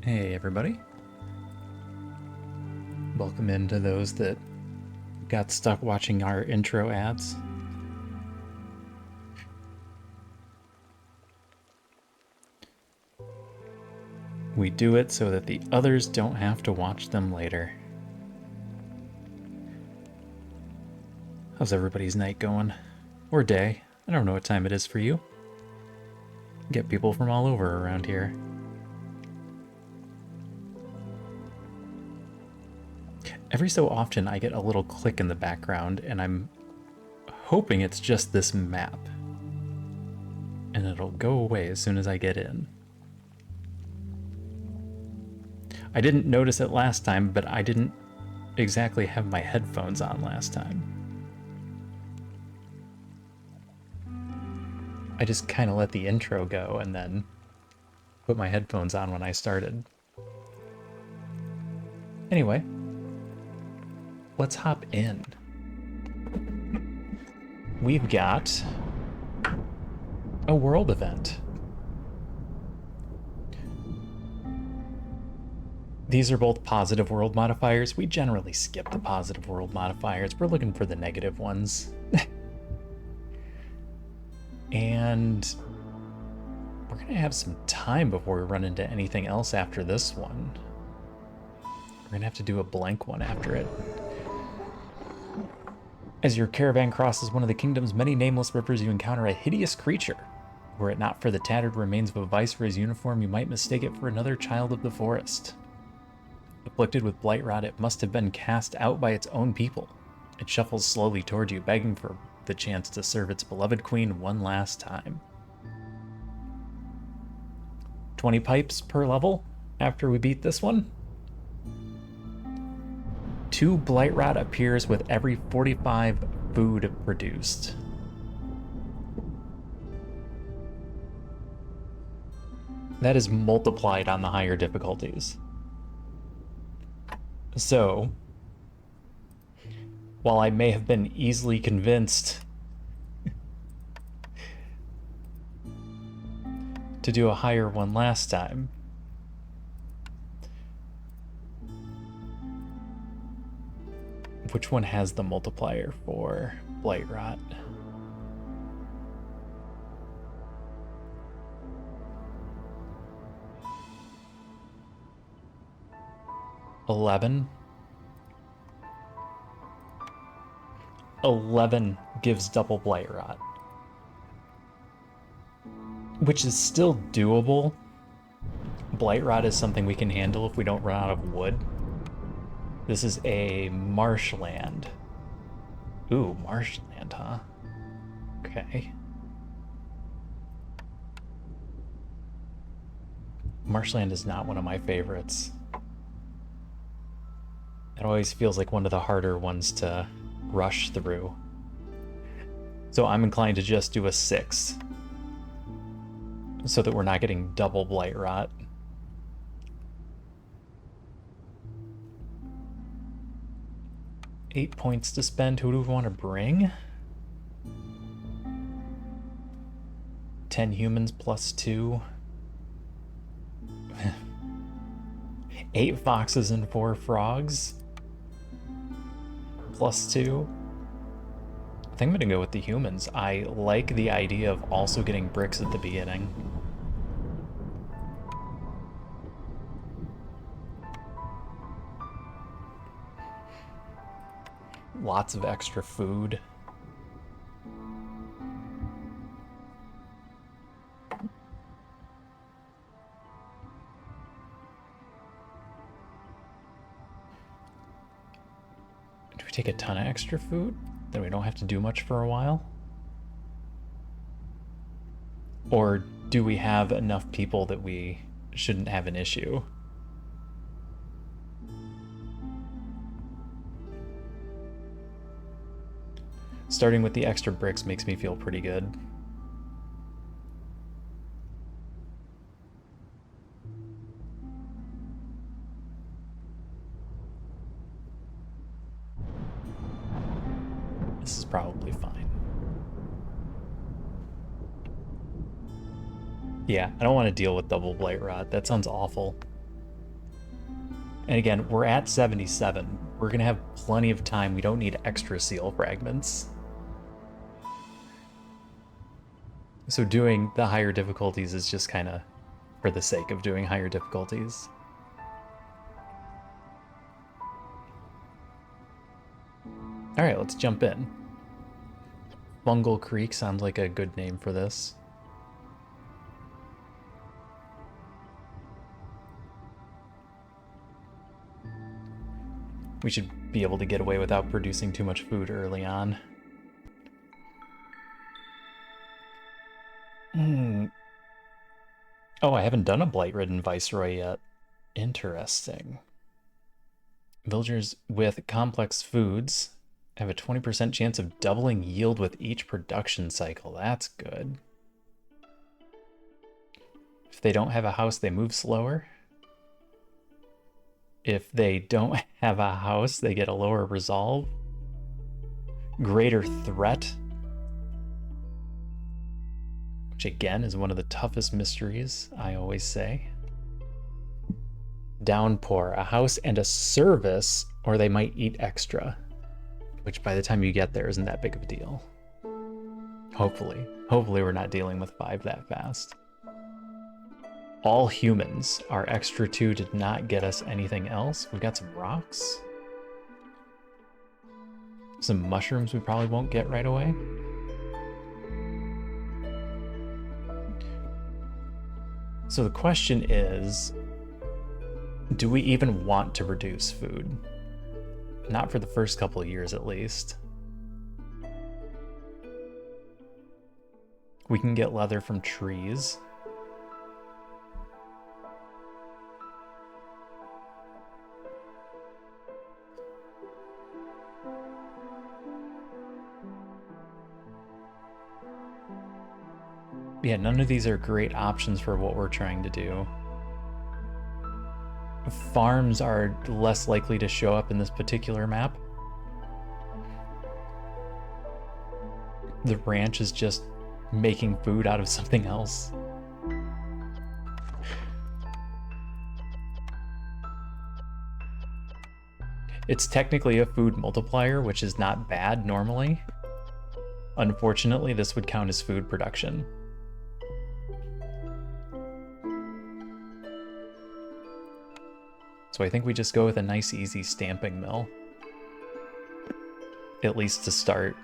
Hey everybody. Welcome into those that got stuck watching our intro ads. We do it so that the others don't have to watch them later. How's everybody's night going? Or day? I don't know what time it is for you. Get people from all over around here. Every so often I get a little click in the background and I'm hoping it's just this map. And it'll go away as soon as I get in. I didn't notice it last time, but I didn't exactly have my headphones on last time. I just kind of let the intro go and then put my headphones on when I started. Anyway, let's hop in. We've got a world event. These are both positive world modifiers. We generally skip the positive world modifiers. We're looking for the negative ones. And we're going to have some time before we run into anything else after this one. We're going to have to do a blank one after it. As your caravan crosses one of the kingdom's many nameless rivers, you encounter a hideous creature. Were it not for the tattered remains of a viceroy's uniform, you might mistake it for another child of the forest. Afflicted with blight-rot, it must have been cast out by its own people. It shuffles slowly toward you, begging for the chance to serve its beloved queen one last time. 20 pipes per level after we beat this one. 2 blight-rot appears with every 45 food produced. That is multiplied on the higher difficulties. So, while I may have been easily convinced to do a higher one last time, which one has the multiplier for blight-rot? $11. 11 gives double blight-rot, which is still doable. Blight-rot is something we can handle if we don't run out of wood. This is a marshland. Ooh, marshland, huh? Okay. Marshland is not one of my favorites. It always feels like one of the harder ones to rush through. So I'm inclined to just do a 6. So that we're not getting double blight-rot. $8 points to spend. Who do we want to bring? 10 humans plus 2. 8 foxes and 4 frogs. Plus 2. I think I'm gonna go with the humans. I like the idea of also getting bricks at the beginning. Lots of extra food. Do we take a ton of extra food? Then we don't have to do much for a while? Or do we have enough people that we shouldn't have an issue? Starting with the extra bricks makes me feel pretty good. This is probably fine. Yeah, I don't want to deal with double Blight-rot. That sounds awful. And again, we're at 77. We're going to have plenty of time. We don't need extra seal fragments. So doing the higher difficulties is just kind of for the sake of doing higher difficulties. All right, let's jump in. Fungal Creek sounds like a good name for this. We should be able to get away without producing too much food early on. Oh, I haven't done a Blight-ridden Viceroy yet. Interesting. Villagers with complex foods have a 20% chance of doubling yield with each production cycle. That's good. If they don't have a house, they move slower. If they don't have a house, they get a lower resolve. Greater threat, which again is one of the toughest mysteries, I always say. Downpour, a house and a service, or they might eat extra, which by the time you get there isn't that big of a deal. Hopefully we're not dealing with 5 that fast. All humans, our extra 2 did not get us anything else. We've got some rocks. Some mushrooms we probably won't get right away. So the question is, do we even want to produce food? Not for the first couple of years, at least. We can get leather from trees. Yeah, none of these are great options for what we're trying to do. Farms are less likely to show up in this particular map. The ranch is just making food out of something else. It's technically a food multiplier, which is not bad normally. Unfortunately, this would count as food production. So I think we just go with a nice, easy stamping mill. At least to start.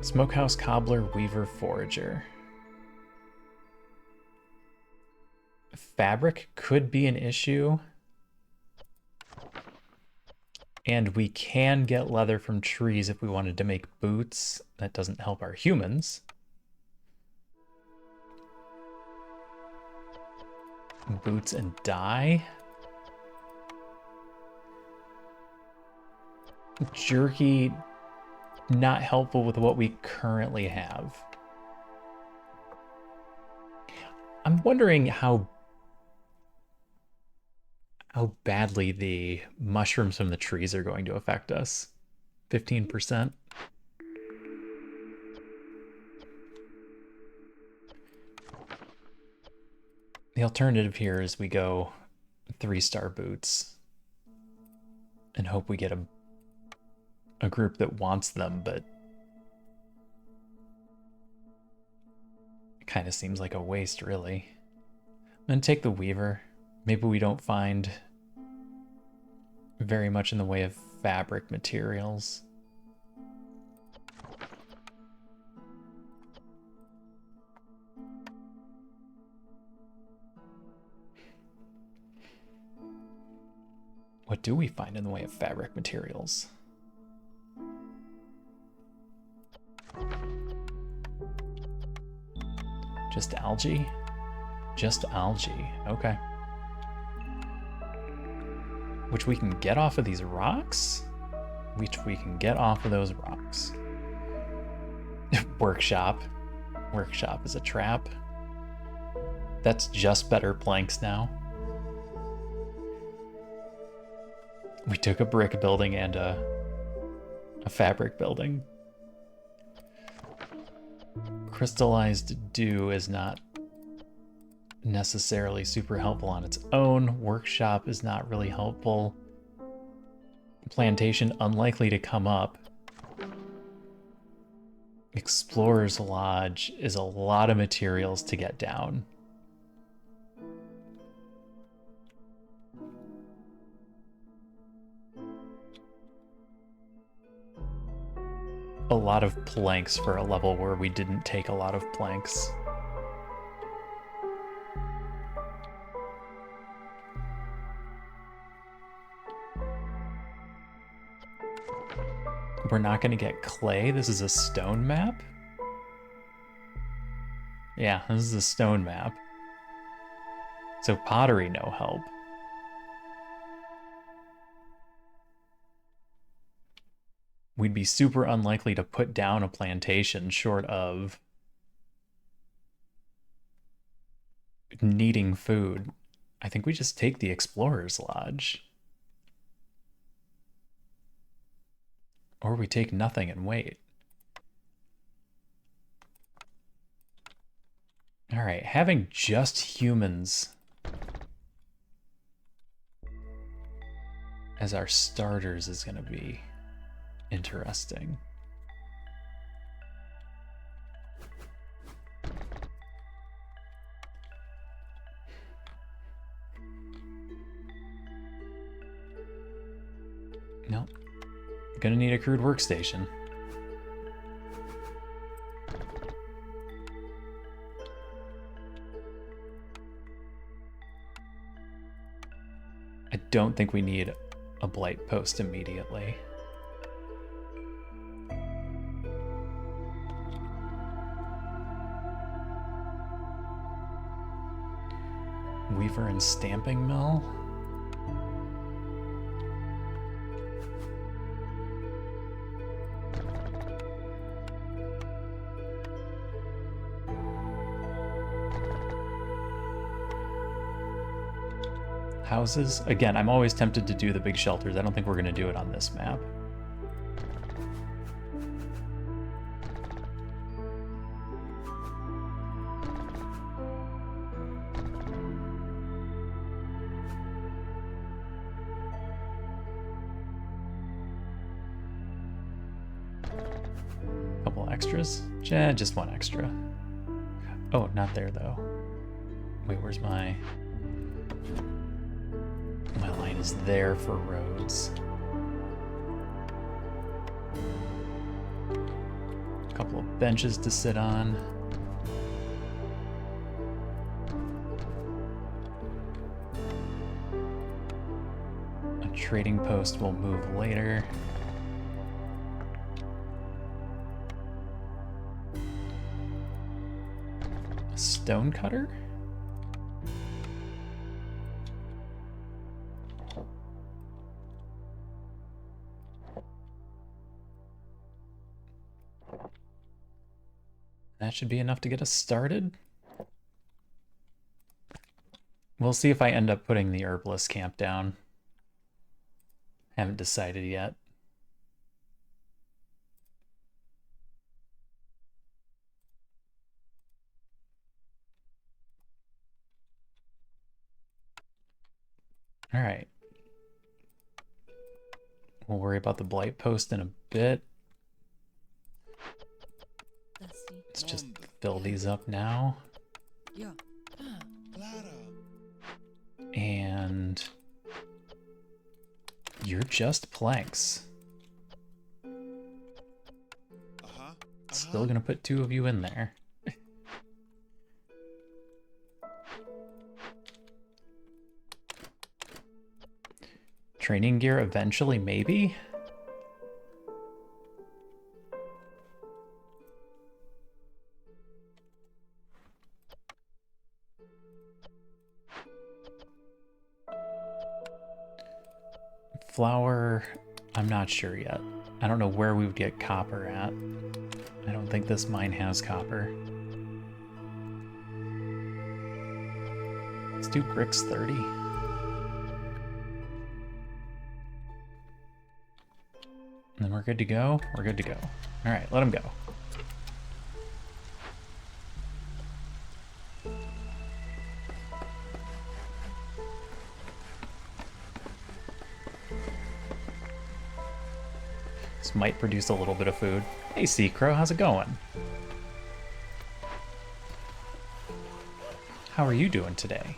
Smokehouse, cobbler, weaver, forager. Fabric could be an issue. And we can get leather from trees if we wanted to make boots. That doesn't help our humans. Boots and dye. Jerky, not helpful with what we currently have. I'm wondering how badly the mushrooms from the trees are going to affect us. 15%. The alternative here is we go 3-star boots and hope we get a group that wants them, but it kind of seems like a waste, really. I'm gonna take the weaver. Maybe we don't find very much in the way of fabric materials. What do we find in the way of fabric materials? Just algae? Just algae, okay. Which we can get off of these rocks? Which we can get off of those rocks. Workshop. Workshop is a trap. That's just better planks now. We took a brick building and a fabric building. Crystallized dew is not necessarily super helpful on its own. Workshop is not really helpful. Plantation, unlikely to come up. Explorer's Lodge is a lot of materials to get down. A lot of planks for a level where we didn't take a lot of planks. We're not going to get clay. This is a stone map? Yeah, this is a stone map. So pottery, no help. We'd be super unlikely to put down a plantation short of needing food. I think we just take the Explorer's Lodge. Or we take nothing and wait. Alright, having just humans as our starters is going to be interesting. Nope. Gonna need a crude workstation. I don't think we need a blight post immediately. Weaver and stamping mill. Houses. Again, I'm always tempted to do the big shelters. I don't think we're going to do it on this map. Couple extras? Just one extra. Oh, not there though. Wait, where's my... My line is there for roads. A couple of benches to sit on. A trading post will move later. A stone cutter? That should be enough to get us started. We'll see if I end up putting the herbalist camp down. Haven't decided yet. All right. We'll worry about the blight post in a bit. Let's just fill these up now. And you're just planks. Still gonna put 2 of you in there. Training gear eventually, maybe? Flour, I'm not sure yet. I don't know where we would get copper at. I don't think this mine has copper. Let's do bricks 30. And then we're good to go. We're good to go. All right, let them go. might produce a little bit of food. Hey, Sea Crow, how's it going? How are you doing today?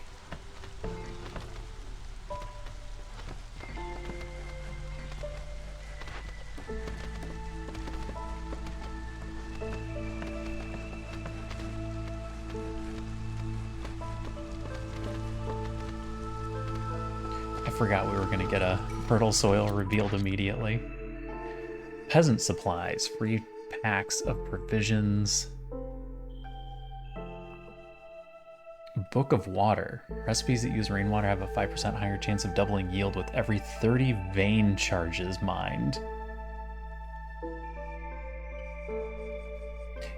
I forgot we were going to get a fertile soil revealed immediately. Peasant supplies, free packs of provisions. Book of Water. Recipes that use rainwater have a 5% higher chance of doubling yield with every 30 vein charges mined.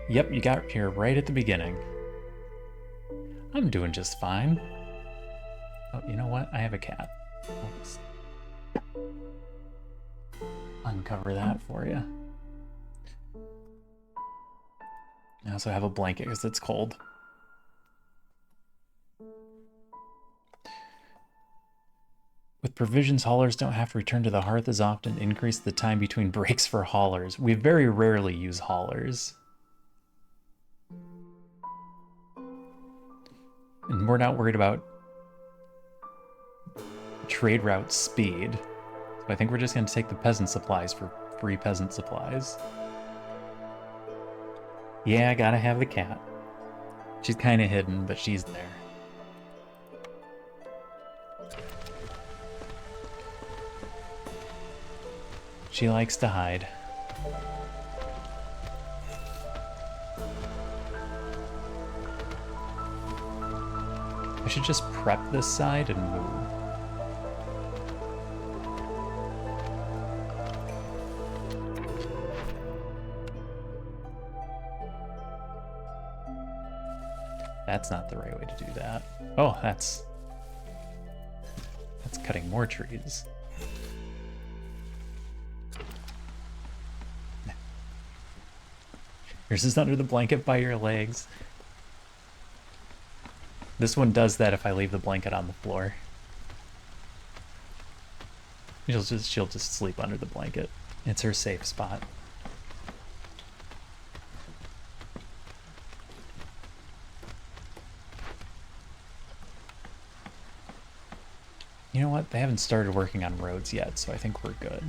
Yep, you got here right at the beginning. I'm doing just fine. Oh, you know what? I have a cat. I'll just uncover that for you. I also have a blanket because it's cold. With provisions, haulers don't have to return to the hearth as often. Increase the time between breaks for haulers. We very rarely use haulers. And we're not worried about trade route speed. So I think we're just going to take the peasant supplies for free peasant supplies. Yeah, I gotta have the cat. She's kind of hidden, but she's there. She likes to hide. I should just prep this side and move. That's not the right way to do that. Oh, that's cutting more trees. Yours is under the blanket by your legs. This one does that if I leave the blanket on the floor. She'll just sleep under the blanket. It's her safe spot. You know what? They haven't started working on roads yet, so I think we're good.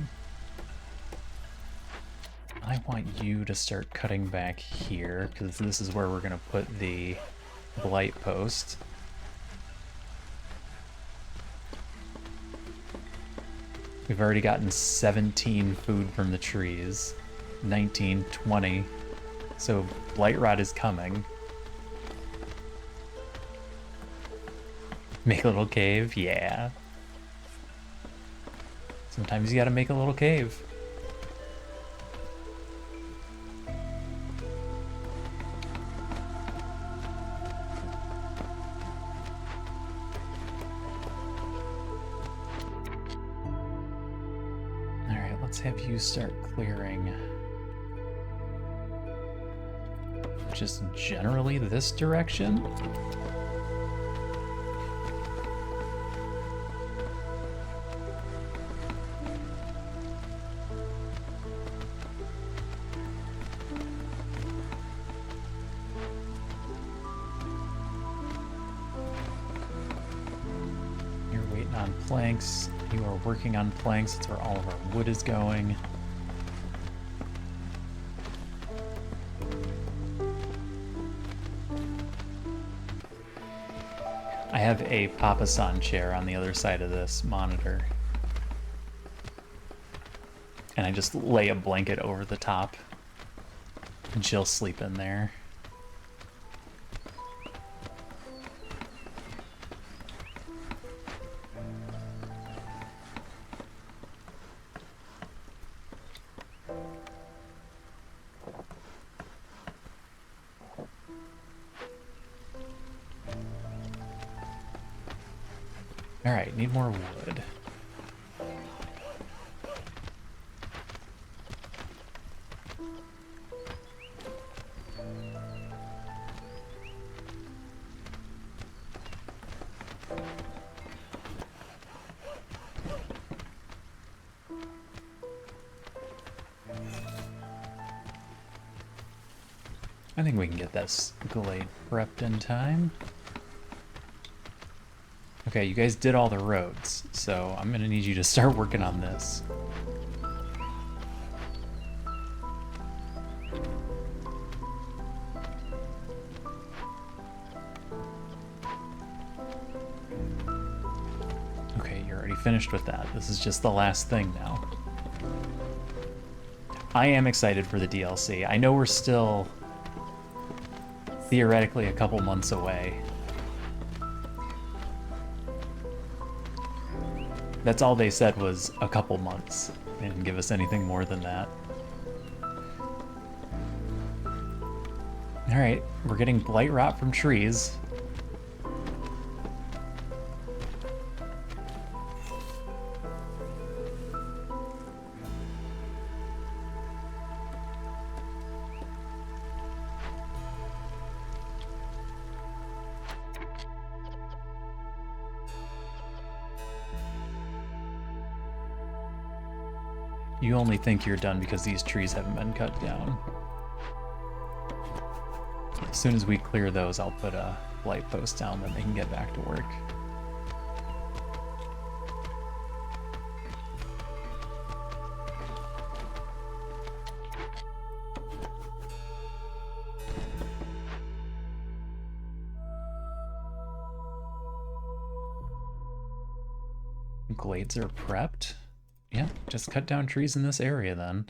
I want you to start cutting back here, because this is where we're going to put the blight post. We've already gotten 17 food from the trees. 19, 20. So blight rot is coming. Make a little cave? Yeah. Sometimes you gotta make a little cave. Alright, let's have you start clearing just generally this direction. Planks. You are working on planks. That's where all of our wood is going. I have a Papa-san chair on the other side of this monitor. And I just lay a blanket over the top. And she'll sleep in there. Alright, need more wood. I think we can get this glade prepped in time. Okay, you guys did all the roads, so I'm gonna need you to start working on this. Okay, you're already finished with that. This is just the last thing now. I am excited for the DLC. I know we're still theoretically a couple months away. That's all they said was a couple months. They didn't give us anything more than that. Alright, we're getting blight rot from trees. You only think you're done because these trees haven't been cut down. As soon as we clear those, I'll put a blight post down, then they can get back to work. Glades are prepped. Yeah, just cut down trees in this area then.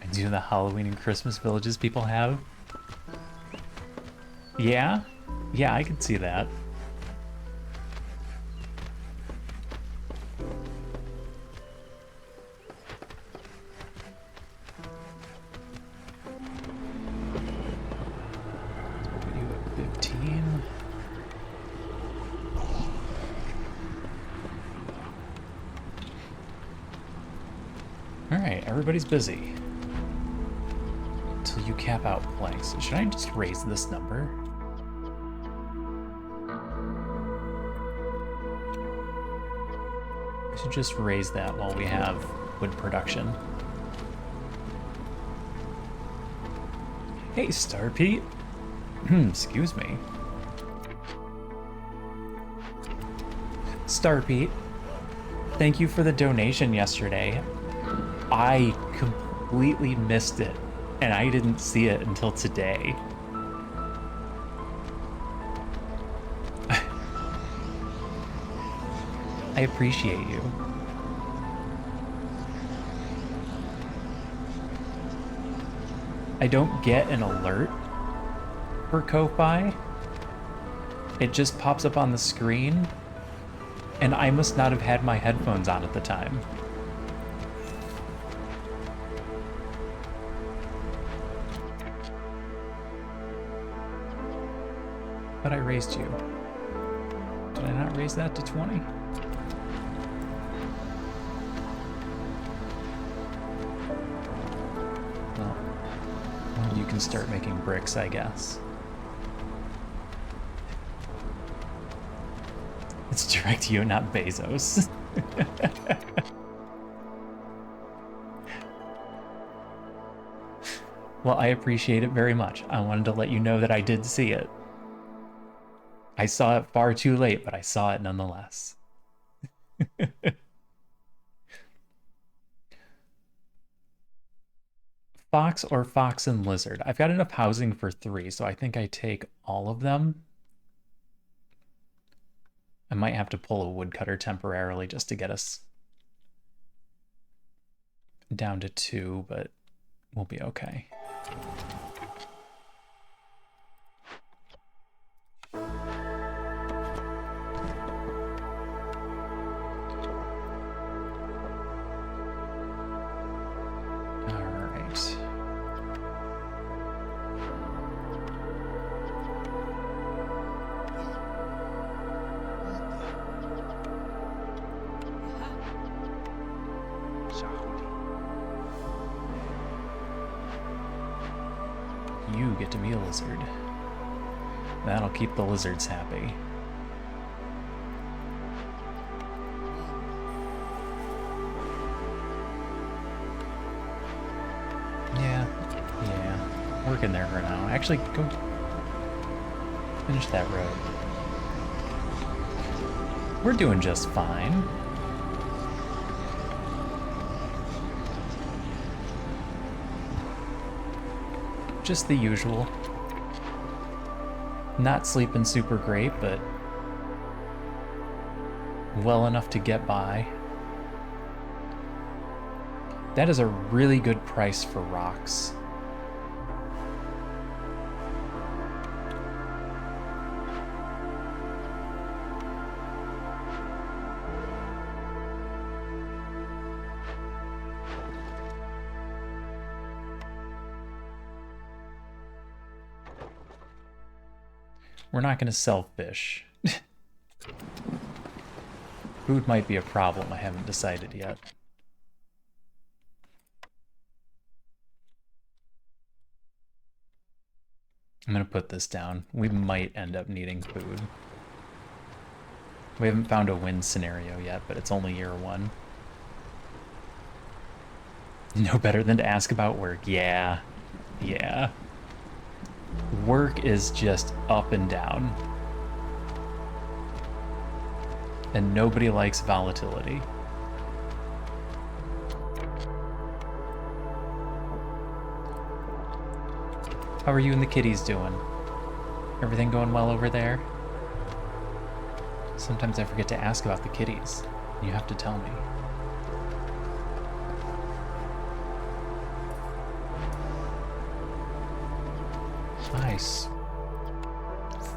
And do the Halloween and Christmas villages people have? Yeah? Yeah, I could see that. Everybody's busy. Until you cap out planks. Should I just raise this number? I should just raise that while we have wood production. Hey, Star Pete. Excuse me. Star Pete, thank you for the donation yesterday. I completely missed it, and I didn't see it until today. I appreciate you. I don't get an alert for Ko-Fi. It just pops up on the screen, and I must not have had my headphones on at the time. But I raised you. Did I not raise that to 20? Well, you can start making bricks, I guess. It's direct to you, not Bezos. Well, I appreciate it very much. I wanted to let you know that I did see it. I saw it far too late, but I saw it nonetheless. Fox or fox and lizard? I've got enough housing for 3, so I think I take all of them. I might have to pull a woodcutter temporarily just to get us down to 2, but we'll be okay. You get to be a lizard. That'll keep the lizards happy. Yeah. Working there for now. Actually, go finish that road. We're doing just fine. Just the usual. Not sleeping super great, but well enough to get by. That is a really good price for rocks. We're not going to sell fish. Food might be a problem, I haven't decided yet. I'm going to put this down. We might end up needing food. We haven't found a win scenario yet, but it's only year 1. No better than to ask about work. Yeah. Work is just up and down. And nobody likes volatility. How are you and the kitties doing? Everything going well over there? Sometimes I forget to ask about the kitties. You have to tell me. Nice.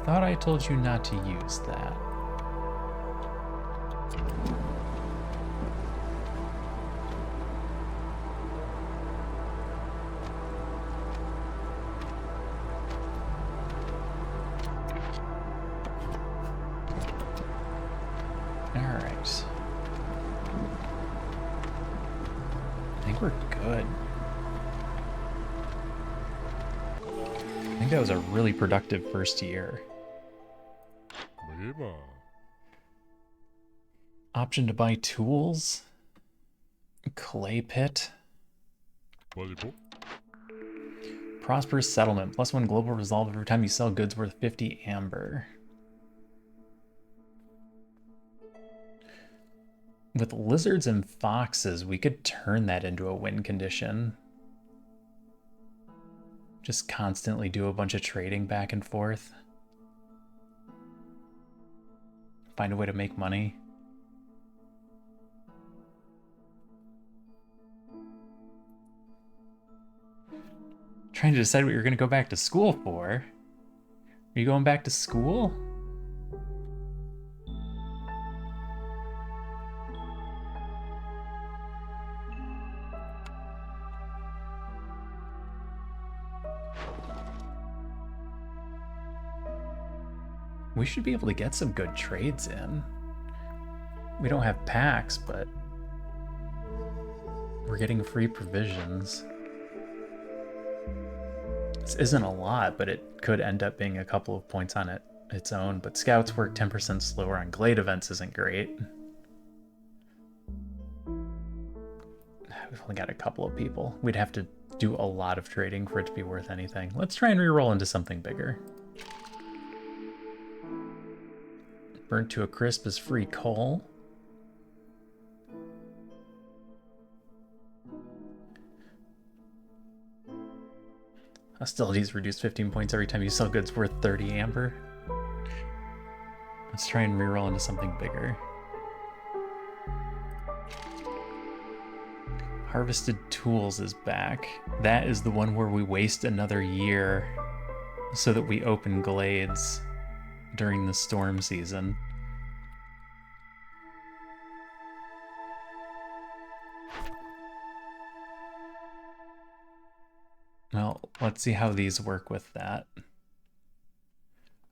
Thought I told you not to use that. Alright. I think we're good. I think that was a really productive first year. Option to buy tools. Clay pit. Prosperous settlement. +1 global resolve every time you sell goods worth 50 amber. With lizards and foxes, we could turn that into a win condition. Just constantly do a bunch of trading back and forth. Find a way to make money. Trying to decide what you're going to go back to school for. Are you going back to school? We should be able to get some good trades in. We don't have packs, but we're getting free provisions. This isn't a lot, but it could end up being a couple of points on its own. But scouts work 10% slower on Glade events isn't great. We've only got a couple of people. We'd have to do a lot of trading for it to be worth anything. Let's try and reroll into something bigger. Burnt to a crisp is free coal. Hostilities reduce 15 points every time you sell goods worth 30 amber. Let's try and reroll into something bigger. Harvested Tools is back. That is the one where we waste another year so that we open glades during the storm season. Well, let's see how these work with that.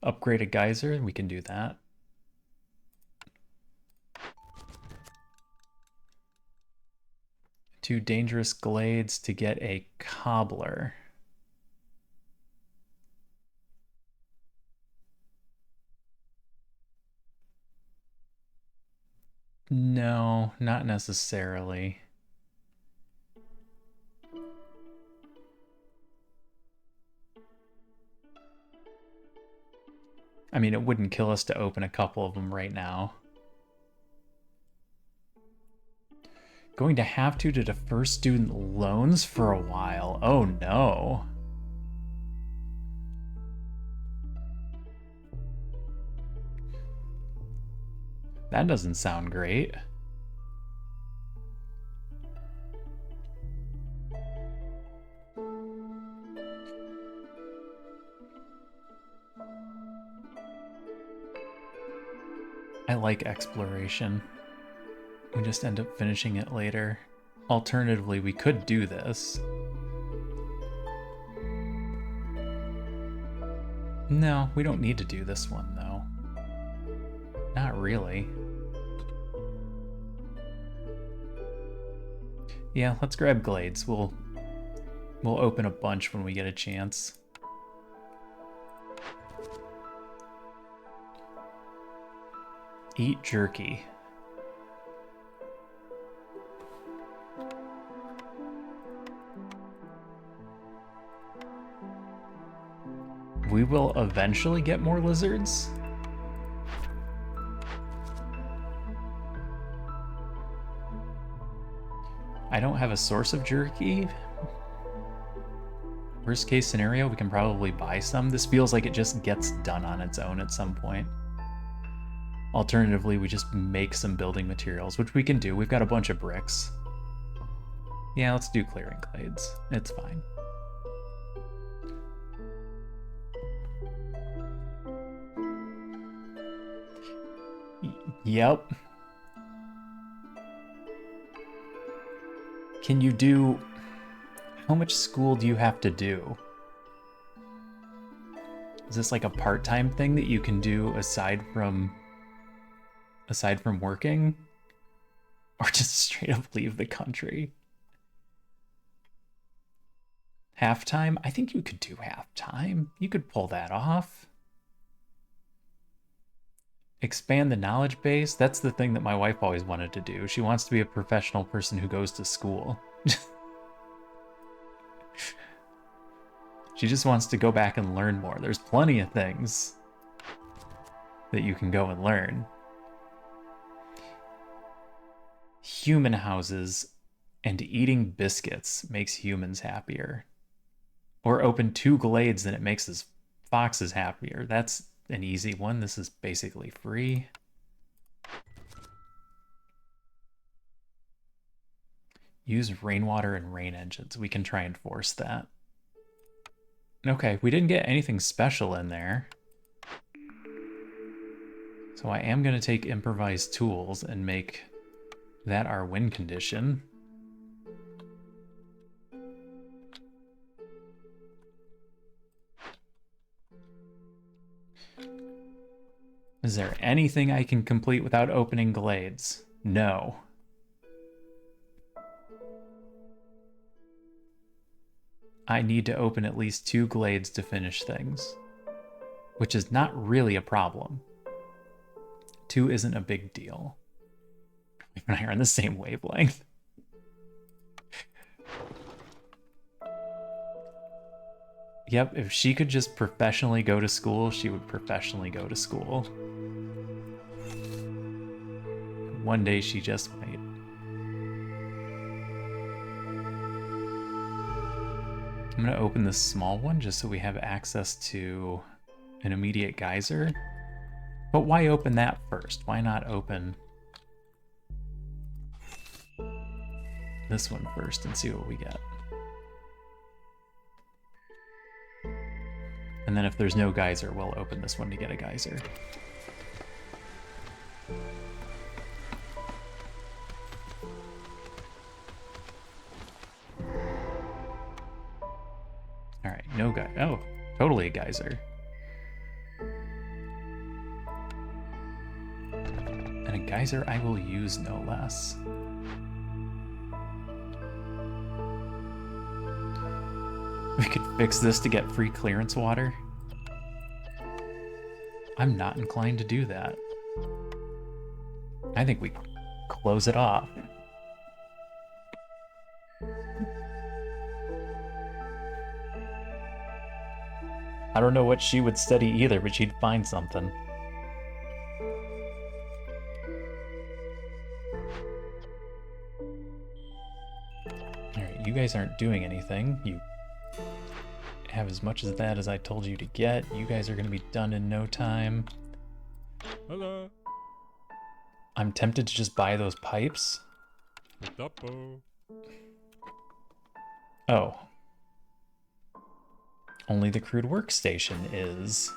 Upgrade a geyser, we can do that. Two dangerous glades to get a cobbler. No, not necessarily. I mean, it wouldn't kill us to open a couple of them right now. Going to have to defer student loans for a while. Oh no. That doesn't sound great. I like exploration. We just end up finishing it later. Alternatively, we could do this. No, we don't need to do this one, though. Not really. Yeah, let's grab Glades. We'll open a bunch when we get a chance. Eat jerky. We will eventually get more lizards. I don't have a source of jerky. Worst case scenario, we can probably buy some. This feels like it just gets done on its own at some point. Alternatively, we just make some building materials, which we can do. We've got a bunch of bricks. Yeah, let's do clearing glades. It's fine. Yep. Can you do... How much school do you have to do? Is this like a part-time thing that you can do aside from working? Or just straight up leave the country? Half-time? I think you could do half-time. You could pull that off. Expand the knowledge base? That's the thing that my wife always wanted to do. She wants to be a professional person who goes to school. She just wants to go back and learn more. There's plenty of things that you can go and learn. Human houses and eating biscuits makes humans happier. Or open 2 glades and it makes us foxes happier. That's an easy one. This is basically free. Use rainwater and rain engines. We can try and force that. Okay, we didn't get anything special in there. So I am going to take improvised tools and make that our win condition. Is there anything I can complete without opening glades? No. I need to open at least 2 glades to finish things, which is not really a problem. 2 isn't a big deal. You and I are on the same wavelength. Yep, if she could just professionally go to school, she would professionally go to school. One day she just might. I'm gonna open this small one just so we have access to an immediate geyser. But why open that first? Why not open this one first and see what we get? And then if there's no geyser, we'll open this one to get a geyser. Alright, no geyser. Oh, totally a geyser. And a geyser I will use no less. We could fix this to get free clearance water. I'm not inclined to do that. I think we close it off. I don't know what she would study either, but she'd find something. Alright, you guys aren't doing anything. You have as much of that as I told you to get. You guys are going to be done in no time. Hello. I'm tempted to just buy those pipes. Oh. Only the crude workstation is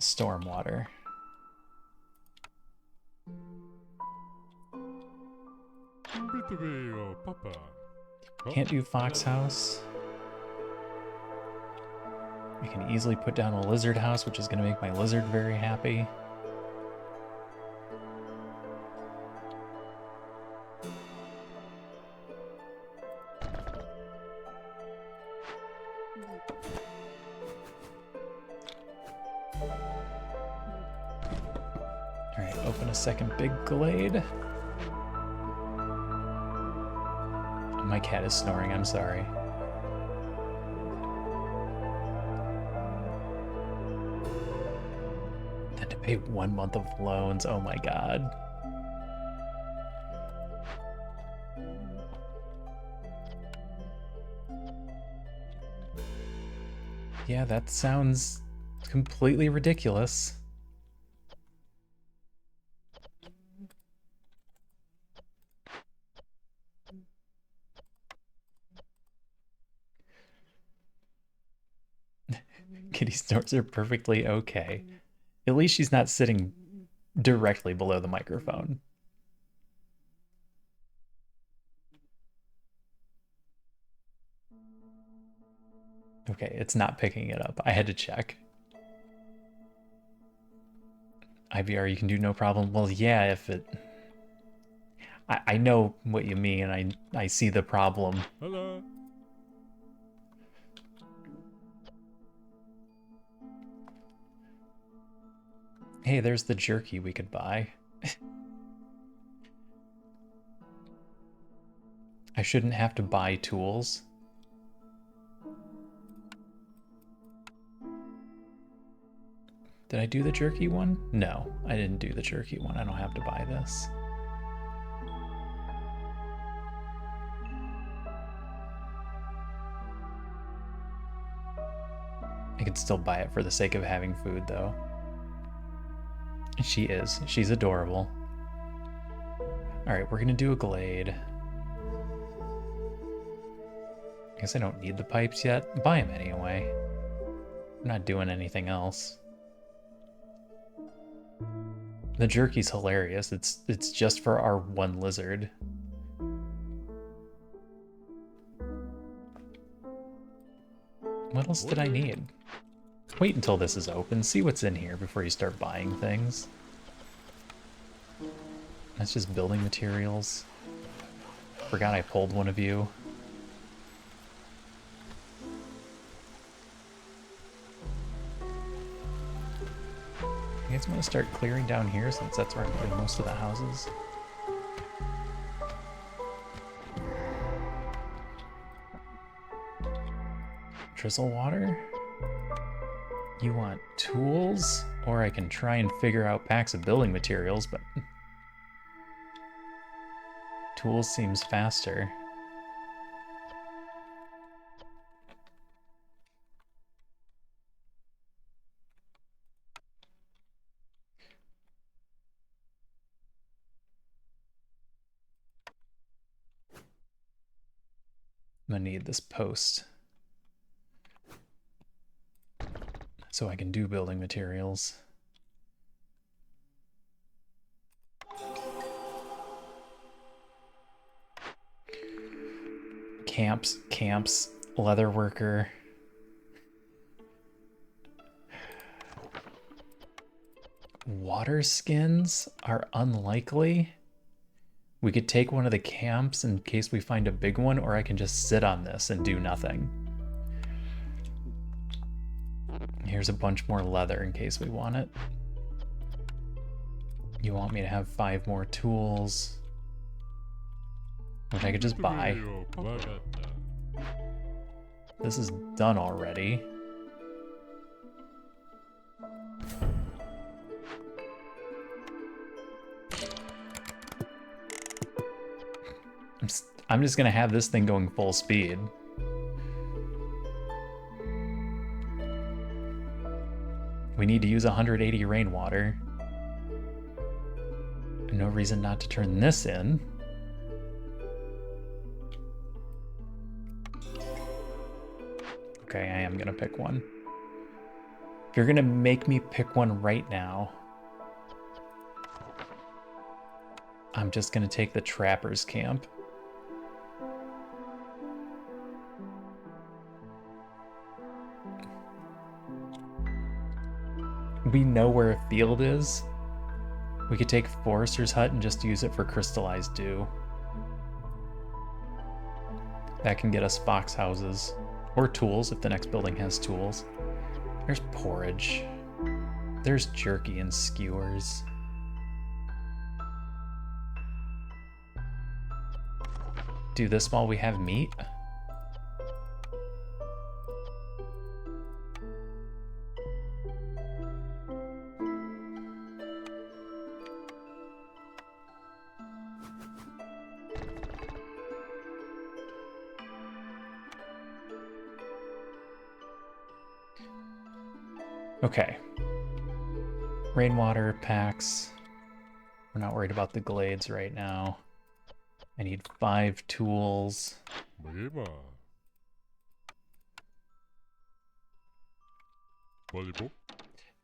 stormwater. Can't do Fox House. I can easily put down a lizard house, which is going to make my lizard very happy. Alright, open a second big glade. My cat is snoring, I'm sorry. Had to pay 1 month of loans, oh my god. Yeah, that sounds completely ridiculous. Kitty snores are perfectly okay. At least she's not sitting directly below the microphone. Okay, it's not picking it up. I had to check. IVR, you can do no problem. Well, yeah, if it... I know what you mean. I see the problem. Hello. Hey, there's the jerky we could buy. I shouldn't have to buy tools. Did I do the jerky one? No, I didn't do the jerky one. I don't have to buy this. I could still buy it for the sake of having food, though. She is. She's adorable. Alright, we're gonna do a glade. I guess I don't need the pipes yet. Buy them anyway. I'm not doing anything else. The jerky's hilarious. It's just for our one lizard. What else did I need? Wait until this is open, see what's in here before you start buying things. That's just building materials. Forgot I pulled one of you. You guys want to start clearing down here since that's where I'm putting most of the houses? Drizzle water? You want tools? Or I can try and figure out packs of building materials, but... Tools seems faster. I'm gonna need this post so I can do building materials. Camps, leather worker. Water skins are unlikely. We could take one of the camps in case we find a big one, or I can just sit on this and do nothing. Here's a bunch more leather in case we want it. You want me to have 5 more tools, which I could just buy. This is done already. I'm just gonna have this thing going full speed. We need to use 180 rainwater. No reason not to turn this in. Okay, I am gonna pick one. If you're gonna make me pick one right now, I'm just gonna take the trapper's camp. We know where a field is. We could take Forester's Hut and just use it for crystallized dew. That can get us fox houses. Or tools, if the next building has tools. There's porridge. There's jerky and skewers. Do this while we have meat? Okay. Rainwater packs. We're not worried about the glades right now. I need 5 tools.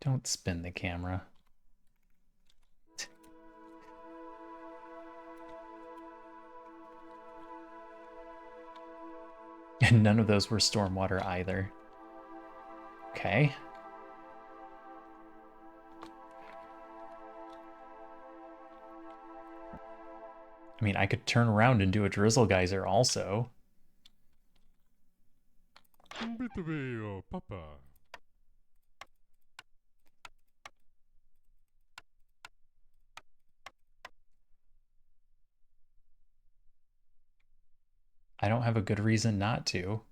Don't spin the camera. And none of those were stormwater either. Okay. I mean, I could turn around and do a drizzle geyser also. I don't have a good reason not to.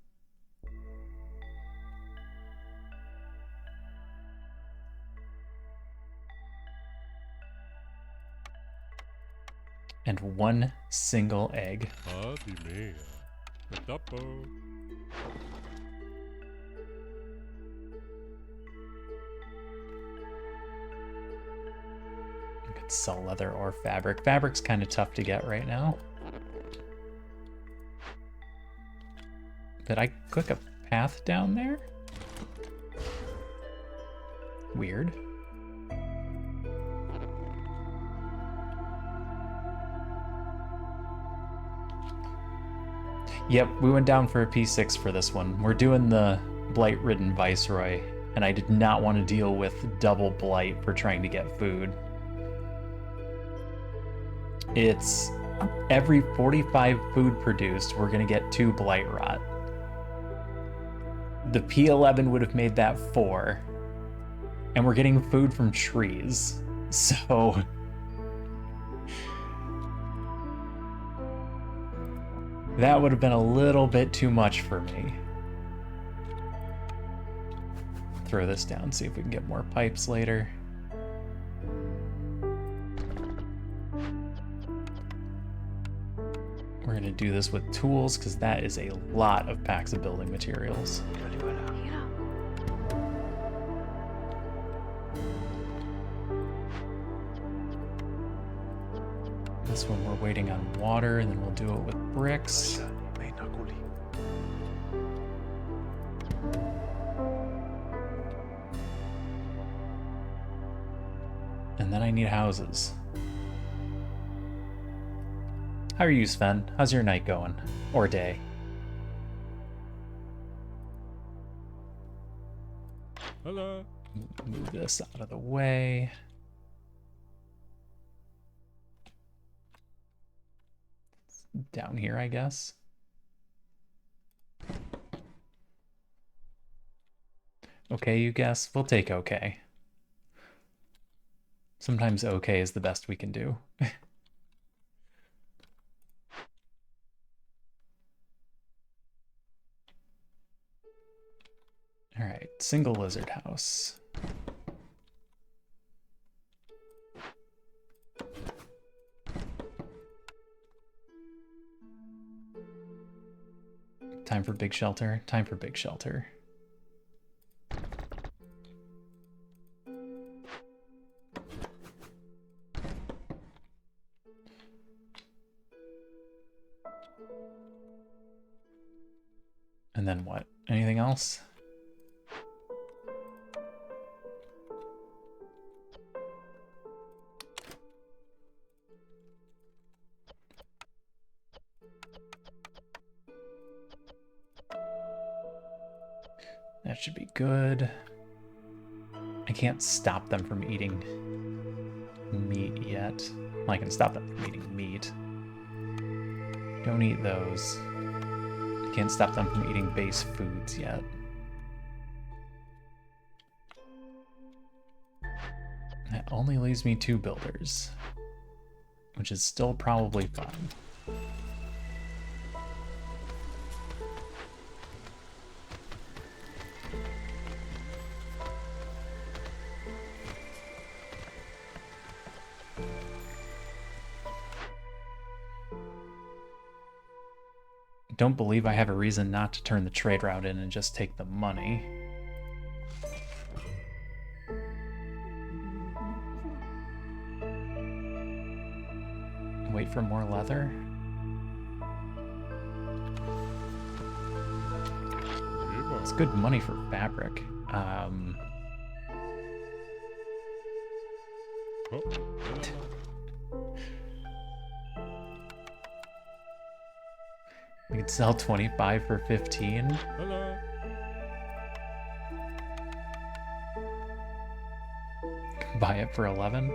And 1 single egg. I could sell leather or fabric. Fabric's kind of tough to get right now. Did I click a path down there? Weird. Yep, we went down for a P6 for this one. We're doing the Blight-ridden Viceroy, and I did not want to deal with double blight for trying to get food. It's every 45 food produced, we're going to get 2 blight rot. The P11 would have made that 4, and we're getting food from trees, so... that would have been a little bit too much for me. Throw this down, see if we can get more pipes later. We're gonna do this with tools, because that is a lot of packs of building materials. This one we're waiting on water, and then we'll do it with bricks. And then I need houses. How are you, Sven? How's your night going? Or day? Hello. Move this out of the way. Down here, I guess. Okay, you guess. We'll take okay. Sometimes okay is the best we can do. Alright, single lizard house. Time for big shelter. Time for big shelter. And then what? Anything else? That should be good. I can't stop them from eating meat yet. Well, I can stop them from eating meat. Don't eat those. I can't stop them from eating base foods yet. That only leaves me 2 builders, which is still probably fine. Don't believe I have a reason not to turn the trade route in and just take the money. Wait for more leather. It's good money for fabric. We could sell 25 for 15. Hello. Buy it for 11.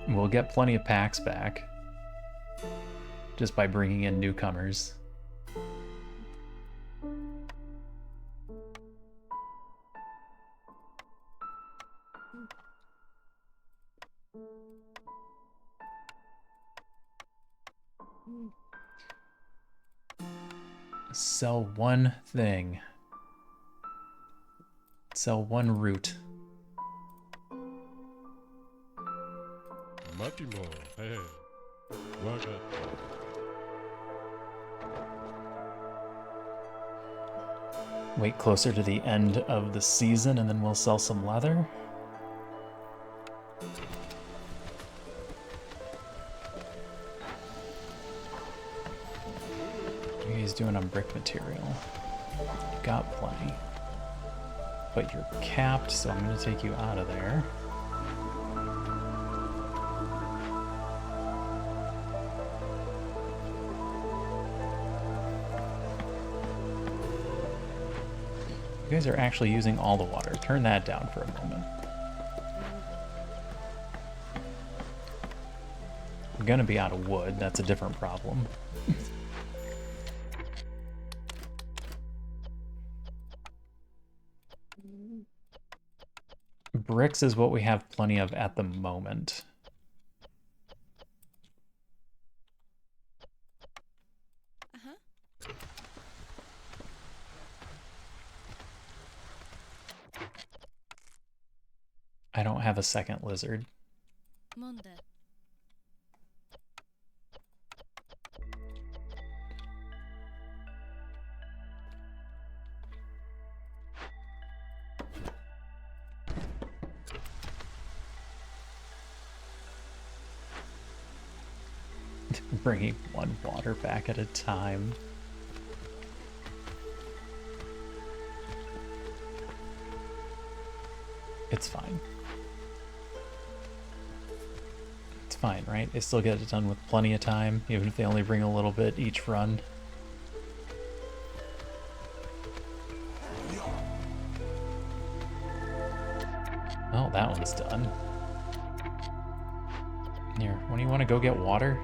We'll get plenty of packs back just by bringing in newcomers. Sell one thing. Sell one root. Matimo. Hey. Waka. Wait closer to the end of the season and then we'll sell some leather. What are you guys doing on brick material? You've got plenty. But you're capped, so I'm going to take you out of there. You guys are actually using all the water. Turn that down for a moment. I'm gonna be out of wood. That's a different problem. Bricks is what we have plenty of at the moment. I don't have a second lizard. Bringing one water back at a time. It's fine. It's fine, right? They still get it done with plenty of time, even if they only bring a little bit each run. Oh, that one's done. Here, when do you want to go get water?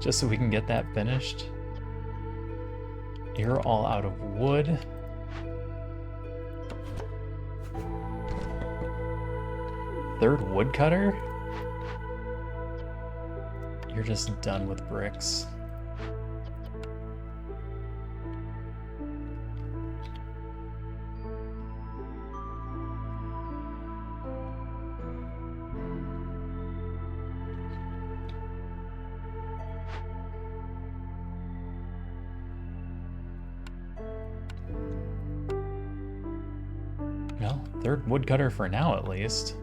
Just so we can get that finished? You're all out of wood. Third woodcutter? You're just done with bricks. Well, third woodcutter for now, at least.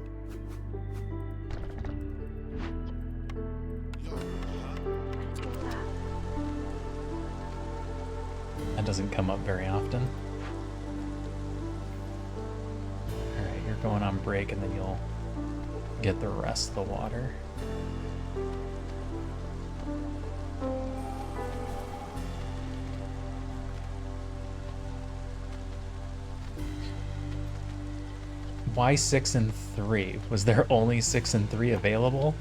That doesn't come up very often. Alright, you're going on break and then you'll get the rest of the water. Why 6 and 3? Was there only 6 and 3 available?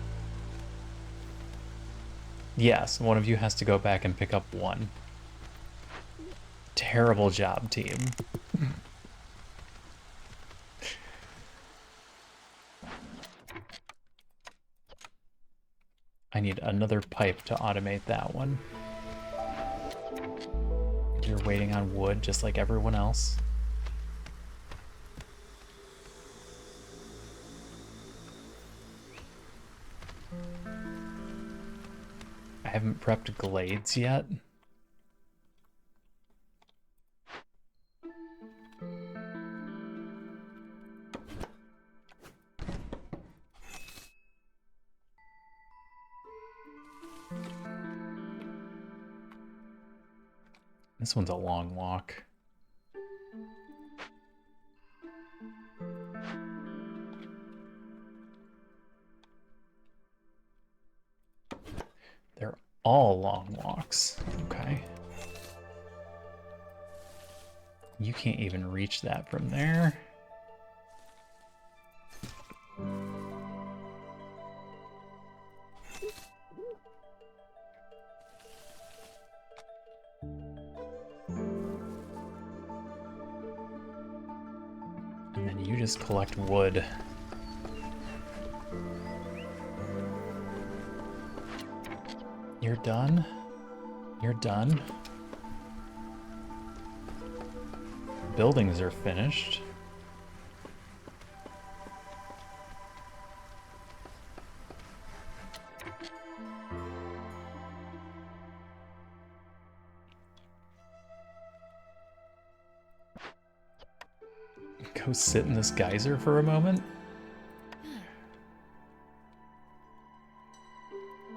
Yes, one of you has to go back and pick up 1. Terrible job, team. I need another pipe to automate that one. You're waiting on wood just like everyone else. I haven't prepped glades yet. This one's a long walk. They're all long walks. Okay. You can't even reach that from there. And then you just collect wood. You're done? You're done? Buildings are finished. Go sit in this geyser for a moment.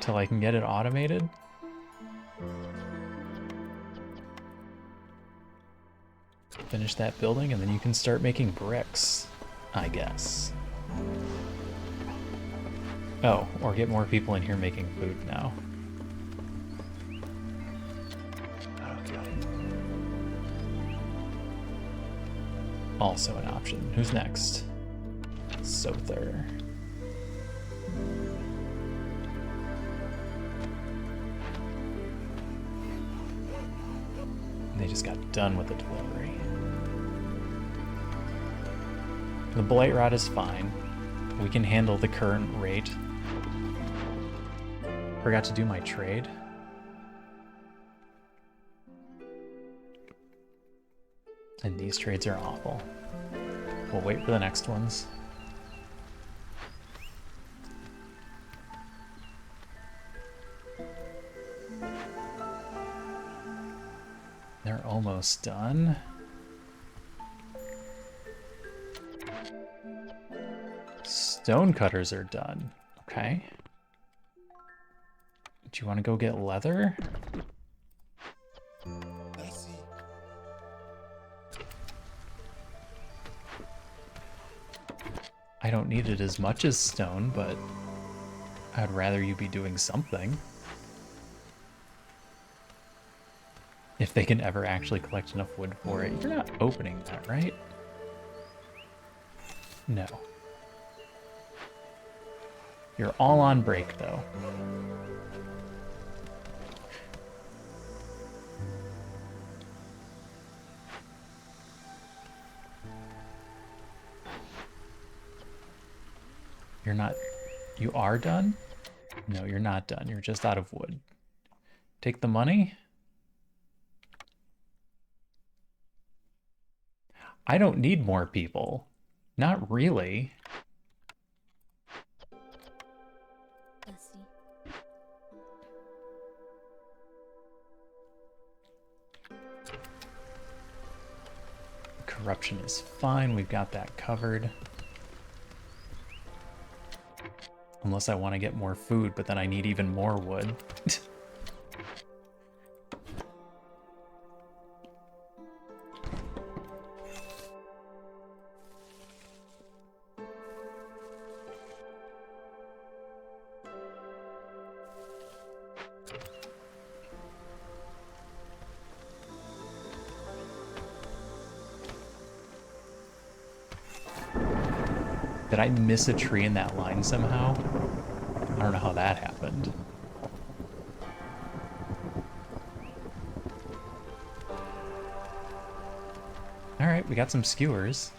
Till I can get it automated. Finish that building and then you can start making bricks, I guess. Oh, or get more people in here making food now. Okay. Also an option. Who's next? Sother. They just got done with the delivery. The blight rod is fine. We can handle the current rate. Forgot to do my trade. And these trades are awful. We'll wait for the next ones. They're almost done. Stone cutters are done. Okay. Do you want to go get leather? I don't need it as much as stone, but I'd rather you be doing something. If they can ever actually collect enough wood for it. You're not opening that, right? No. You're all on break, though. You're not... You are done? No, you're not done. You're just out of wood. Take the money? I don't need more people. Not really. Corruption is fine. We've got that covered. Unless I want to get more food, but then I need even more wood. Did I miss a tree in that line somehow? I don't know how that happened. Alright, we got some skewers.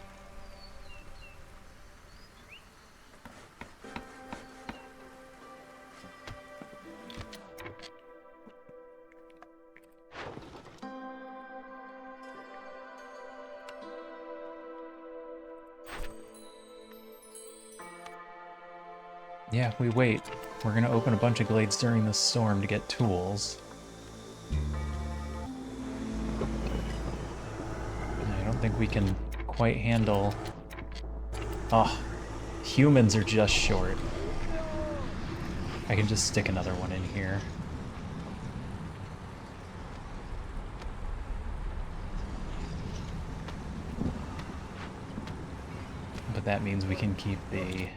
Yeah, we wait. We're gonna open a bunch of glades during the storm to get tools. I don't think we can quite handle... Oh, humans are just short. I can just stick another one in here. But that means we can keep the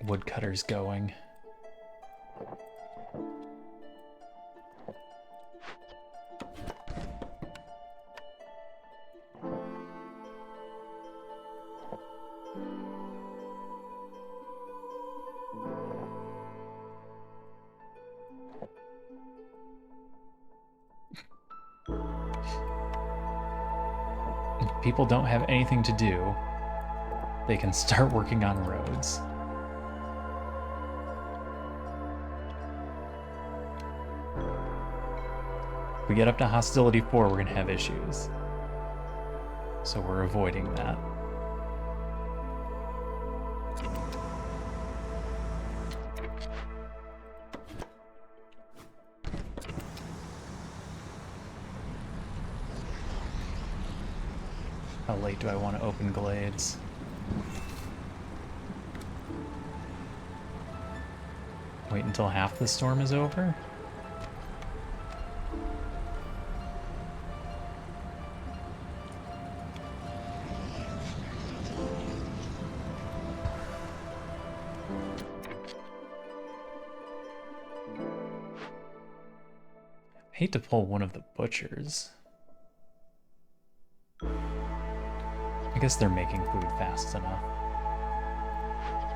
woodcutters going. If people don't have anything to do, they can start working on roads. If we get up to hostility 4, we're gonna have issues. So we're avoiding that. How late do I want to open glades? Wait until half the storm is over? I hate to pull one of the butchers. I guess they're making food fast enough.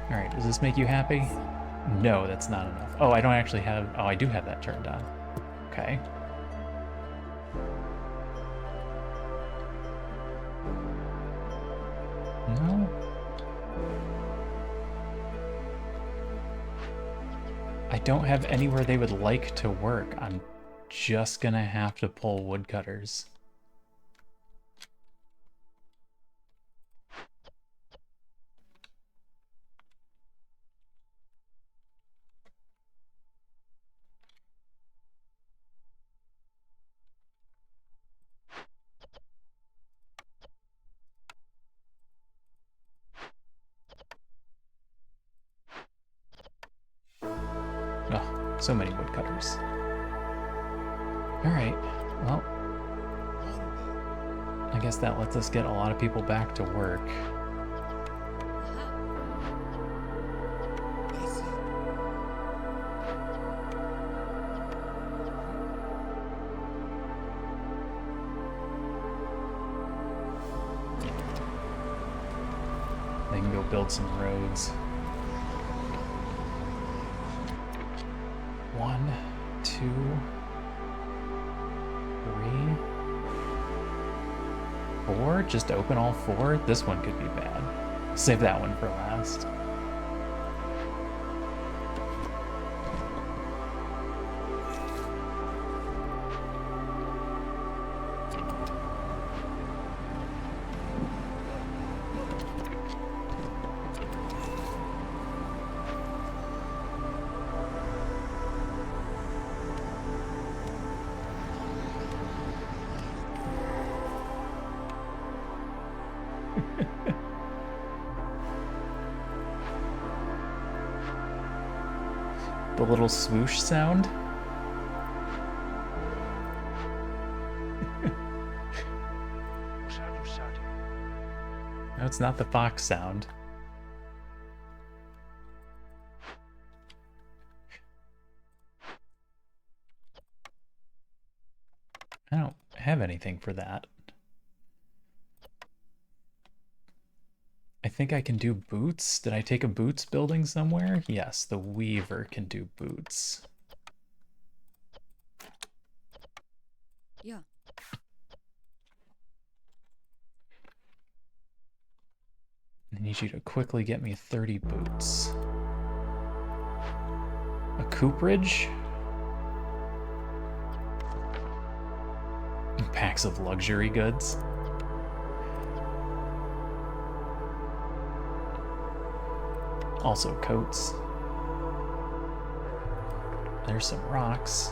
Alright, does this make you happy? No, that's not enough. Oh, I don't actually have... Oh, I do have that turned on. Okay. No. I don't have anywhere they would like to work. I'm just gonna have to pull woodcutters. Oh, so many woodcutters. Alright, well, I guess that lets us get a lot of people back to work. They can go build some roads. 1, 2, 3, 4? Just open all 4? This one could be bad. Save that one for last. The little swoosh sound. No, it's not the fox sound. I don't have anything for that. I think I can do boots. Did I take a boots building somewhere? Yes, the weaver can do boots. Yeah. I need you to quickly get me 30 boots. A cooperage? Packs of luxury goods. Also coats. There's some rocks.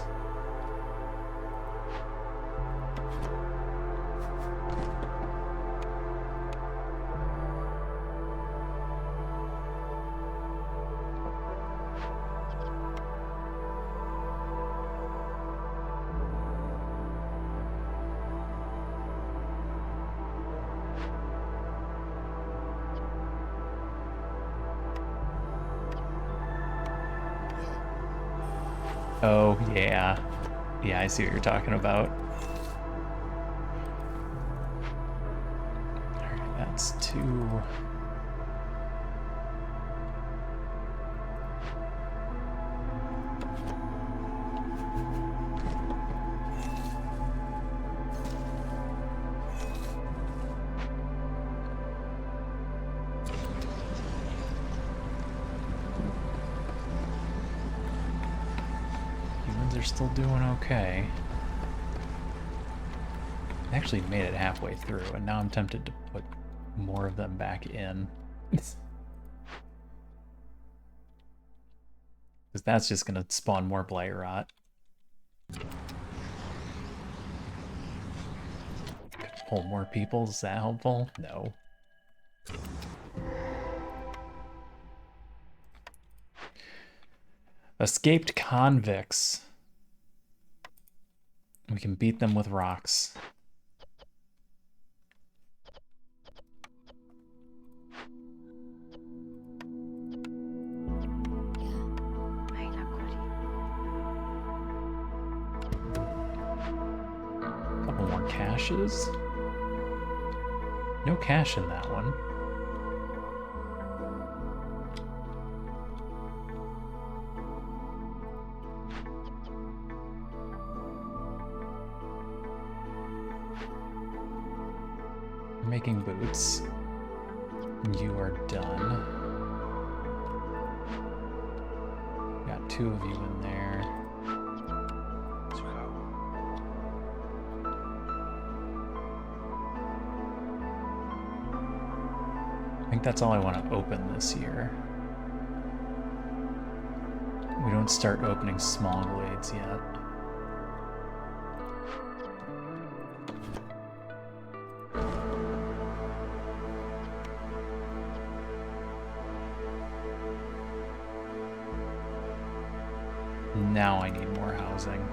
Oh, yeah. Yeah, I see what you're talking about. Alright, that's 2. Still doing okay. I actually made it halfway through, and now I'm tempted to put more of them back in. Because that's just going to spawn more blight rot. Pull more people, is that helpful? No. Escaped convicts. We can beat them with rocks. Couple more caches. No cache in that one. Making boots. You are done. Got 2 of you in there. I think that's all I want to open this year. We don't start opening small glades yet. Now I need more housing.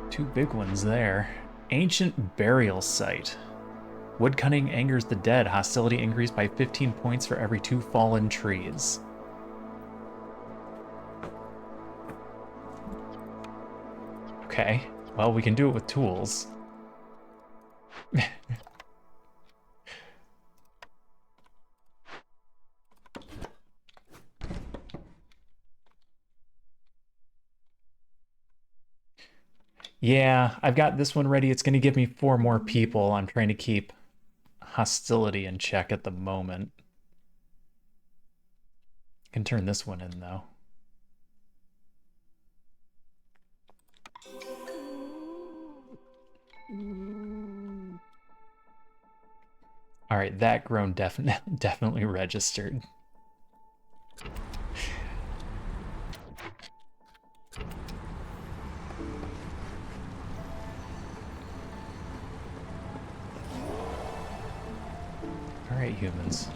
Two big ones there. Ancient burial site. Wood cutting angers the dead. Hostility increased by 15 points for every 2 fallen trees. Okay, well, we can do it with tools. Yeah, I've got this one ready. It's going to give me 4 more people. I'm trying to keep hostility in check at the moment. I can turn this one in, though. All right, that groan definitely registered. All right, humans.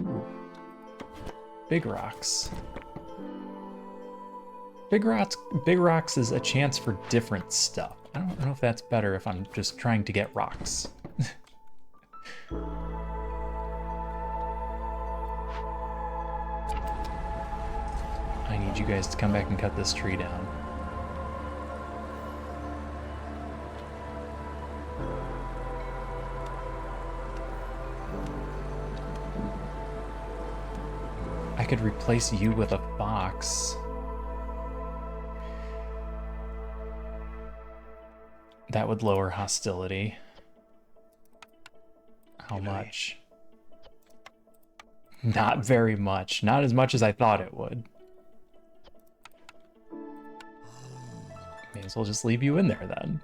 Ooh. Big rocks. Big rocks is a chance for different stuff. I don't know if that's better if I'm just trying to get rocks. I need you guys to come back and cut this tree down. I could replace you with a fox. That would lower hostility. How much? Not very much. Not as much as I thought it would. May as well just leave you in there then.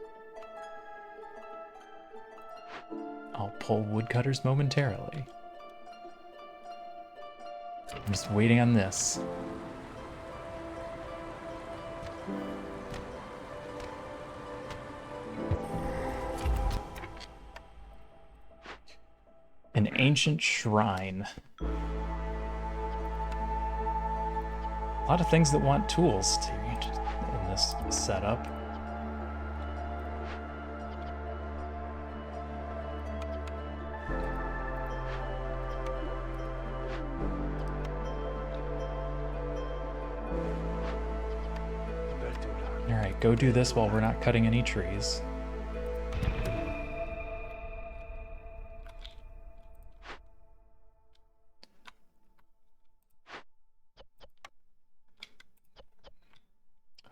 I'll pull woodcutters momentarily. I'm just waiting on this. An ancient shrine. A lot of things that want tools in this setup. All right, go do this while we're not cutting any trees.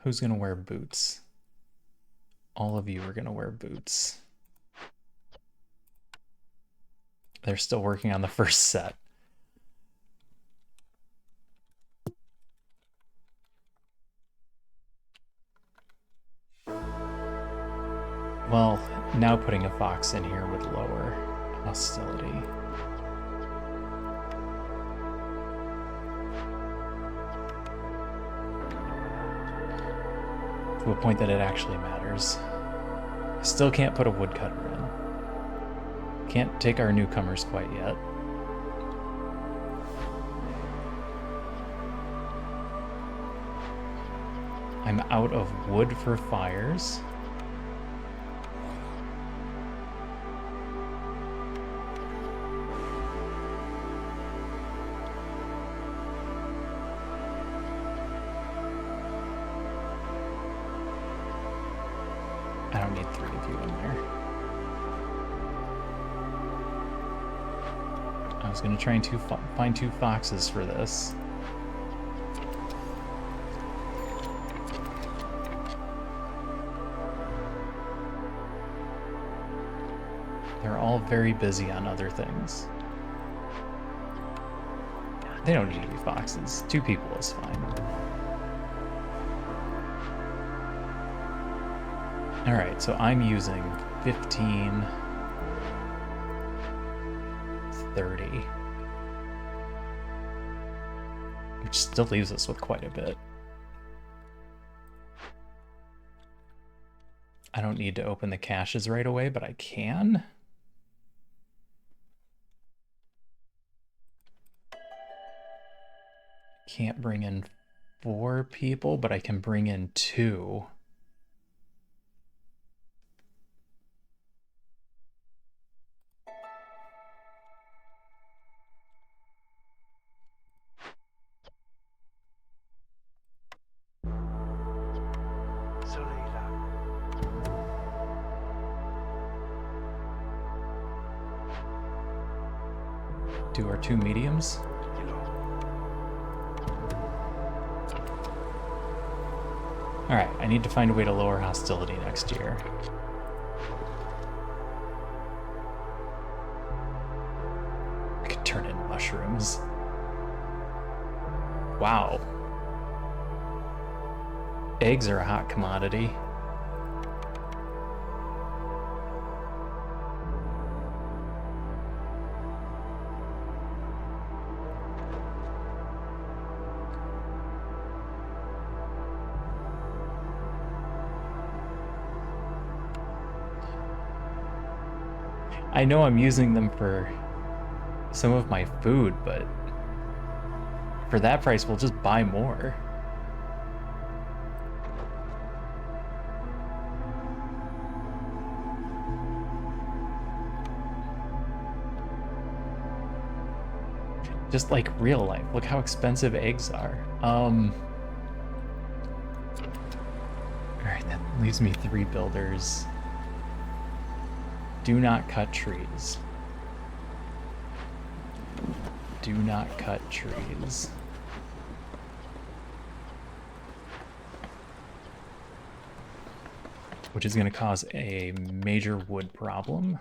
Who's gonna wear boots? All of you are gonna wear boots. They're still working on the first set. Well, now putting a fox in here would lower hostility. To a point that it actually matters. I still can't put a woodcutter in. Can't take our newcomers quite yet. I'm out of wood for fires. I don't need 3 of you in there. I was going to try and find 2 foxes for this. They're all very busy on other things. They don't need to be foxes. 2 people is fine. Alright, so I'm using 15, 30. Which still leaves us with quite a bit. I don't need to open the caches right away, but I can. Can't bring in 4 people, but I can bring in 2. Do our 2 mediums. Alright, I need to find a way to lower hostility next year. I could turn in mushrooms. Wow. Eggs are a hot commodity. I know I'm using them for some of my food, but for that price, we'll just buy more. Just like real life. Look how expensive eggs are. Alright, that leaves me 3 builders. Do not cut trees. Do not cut trees. Which is going to cause a major wood problem.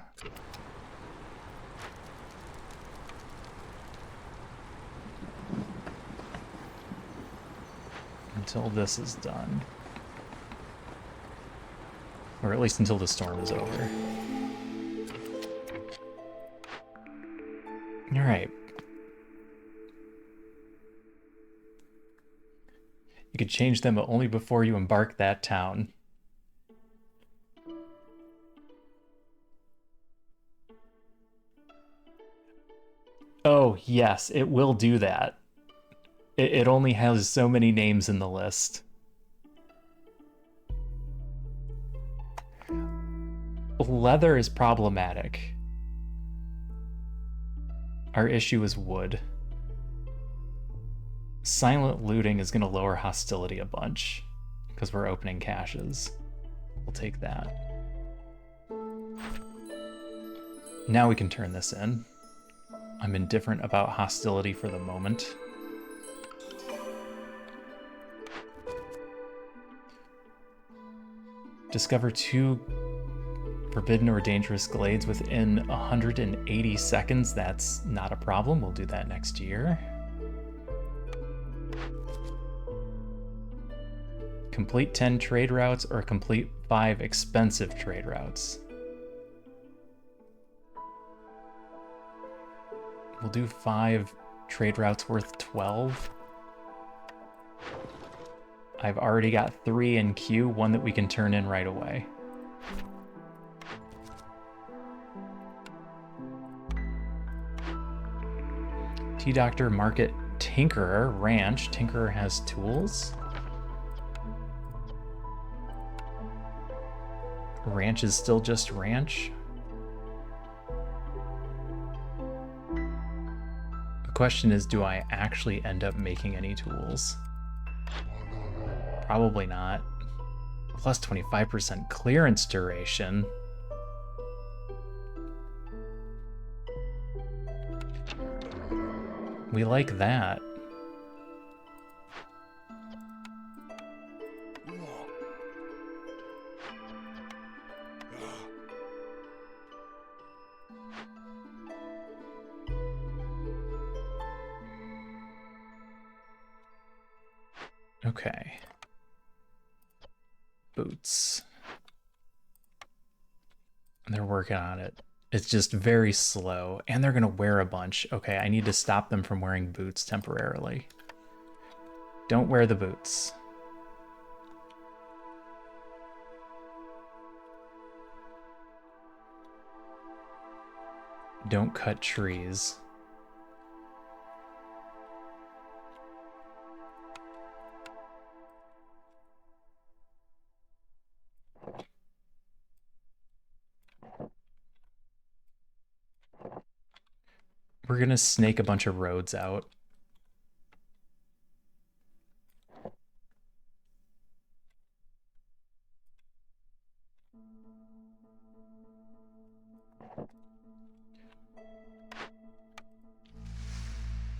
Until this is done. Or at least until the storm is over. Alright. You could change them, but only before you embark that town. Oh, yes, it will do that. It only has so many names in the list. Leather is problematic. Our issue is wood. Silent looting is going to lower hostility a bunch because we're opening caches. We'll take that. Now we can turn this in. I'm indifferent about hostility for the moment. Discover 2 forbidden or dangerous glades within 180 seconds. That's not a problem. We'll do that next year. Complete 10 trade routes or complete 5 expensive trade routes. We'll do 5 trade routes worth 12. I've already got 3 in queue, 1 that we can turn in right away. Tea-Doctor, Market, Tinkerer, Ranch. Tinkerer has tools. Ranch is still just ranch. The question is, do I actually end up making any tools? Probably not. Plus 25% clearance duration. We like that. Okay. Boots. They're working on it. It's just very slow, and they're gonna wear a bunch. Okay, I need to stop them from wearing boots temporarily. Don't wear the boots. Don't cut trees. We're gonna snake a bunch of roads out.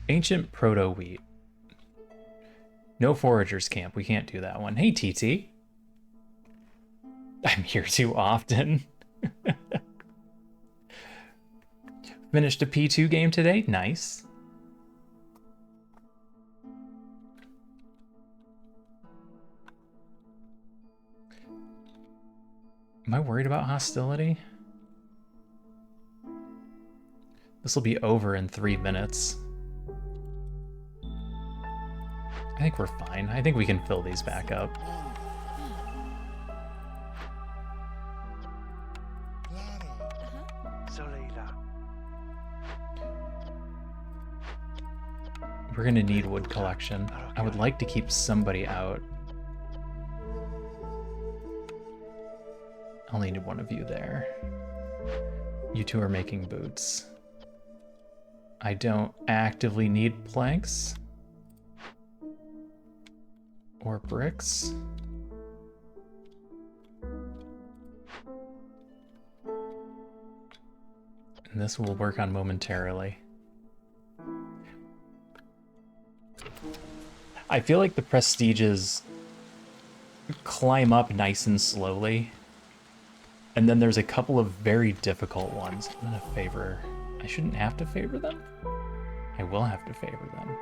Ancient proto-wheat. No foragers camp. We can't do that one. Hey, TT. I'm here too often. Finished a P2 game today. Nice. Am I worried about hostility? This will be over in 3 minutes. I think we're fine. I think we can fill these back up. We're gonna need wood collection. I would like to keep somebody out. I'll need one of you there. You two are making boots. I don't actively need planks or bricks. And this will work on momentarily. I feel like the prestiges climb up nice and slowly. And then there's a couple of very difficult ones. I'm gonna favor... I shouldn't have to favor them? I will have to favor them.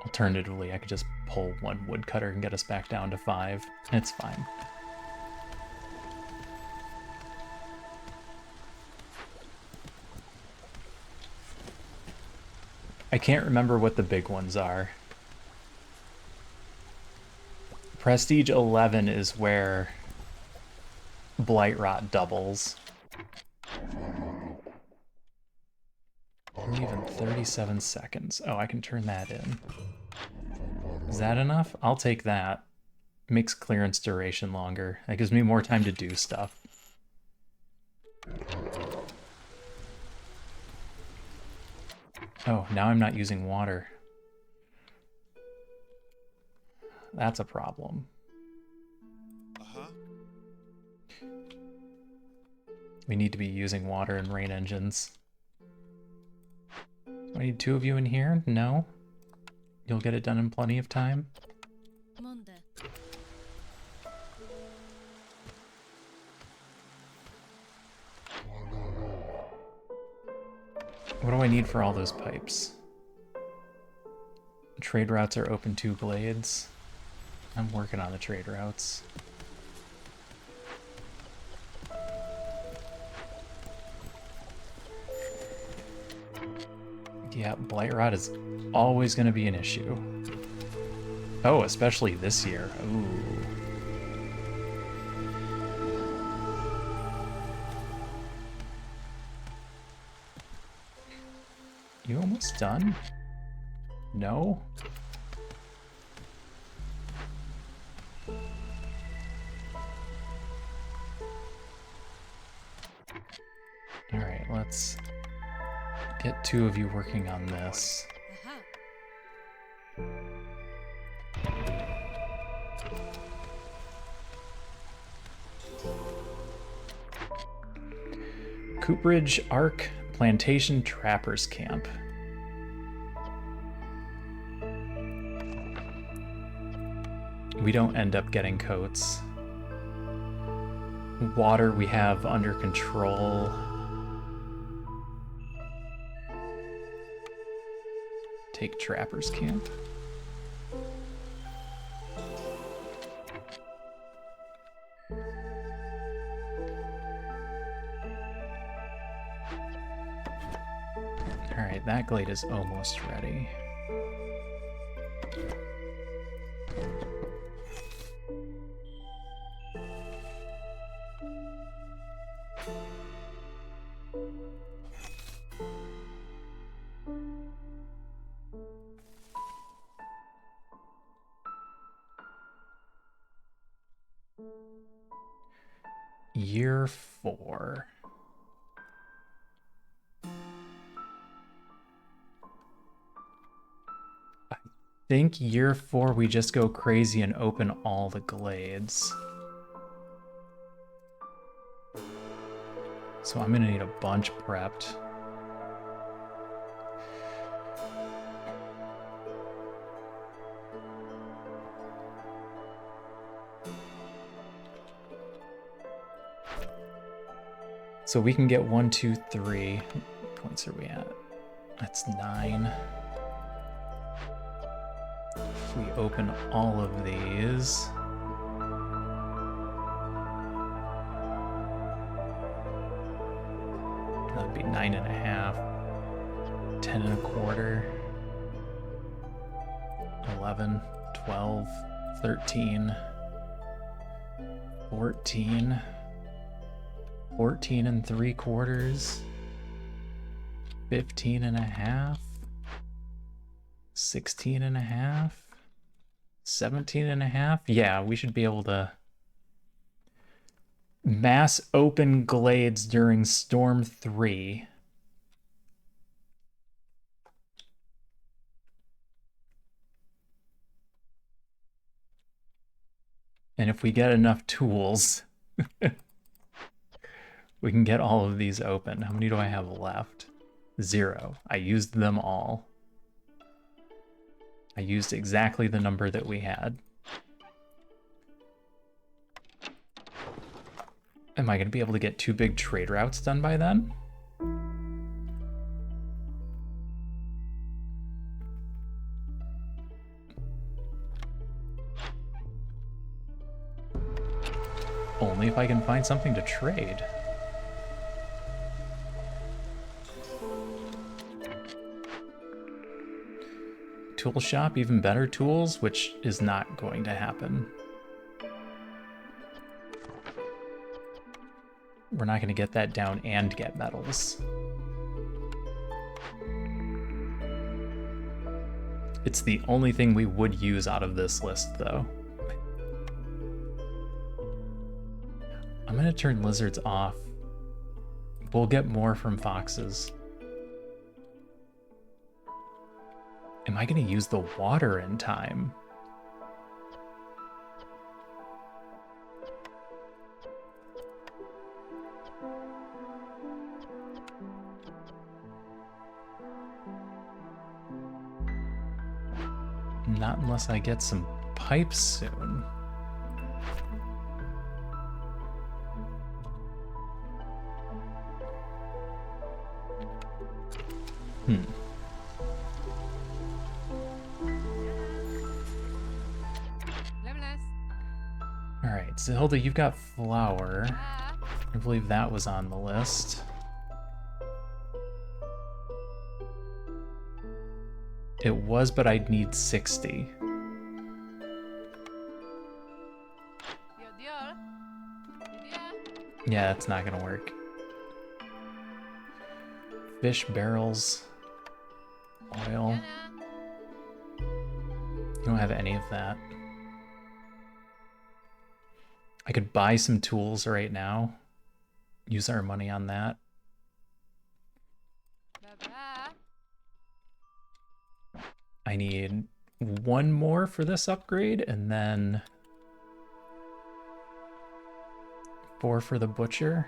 Alternatively, I could just pull one woodcutter and get us back down to 5. It's fine. I can't remember what the big ones are. Prestige 11 is where Blight Rot doubles. Even 37 seconds. Oh, I can turn that in. Is that enough? I'll take that. Makes clearance duration longer. That gives me more time to do stuff. Oh, now I'm not using water. That's a problem. We need to be using water and rain engines. Do I need 2 of you in here? No? You'll get it done in plenty of time? What do I need for all those pipes? Trade routes are open 2 glades. I'm working on the trade routes. Yeah, Blight Rot is always going to be an issue. Oh, especially this year. Ooh. You almost done? No? Alright, let's get 2 of you working on this. Cooperage Arc Plantation Trappers Camp. We don't end up getting coats. Water we have under control. Take Trappers Camp. Alright, that glade is almost ready. Year 4. I think year 4 we just go crazy and open all the glades. So I'm gonna need a bunch prepped. So we can get 1, 2, 3. What points are we at? That's 9. If we open all of these, that would be 9.5, 10.25, 11, 12, 13, 14, 14.75, 15.5, 16.5, 17.5. Yeah, we should be able to mass open glades during Storm 3. And if we get enough tools, we can get all of these open. How many do I have left? 0. I used them all. I used exactly the number that we had. Am I going to be able to get 2 big trade routes done by then? Only if I can find something to trade. Tool shop, even better tools, which is not going to happen. We're not going to get that down and get metals. It's the only thing we would use out of this list, though. I'm going to turn lizards off. We'll get more from foxes. Am I going to use the water in time? Not unless I get some pipes soon. Alright, Zilda, you've got flour. I believe that was on the list. It was, but I'd need 60. Yeah, that's not gonna work. Fish barrels. Oil. You don't have any of that. I could buy some tools right now. Use our money on that. I need 1 more for this upgrade, and then 4 for the butcher.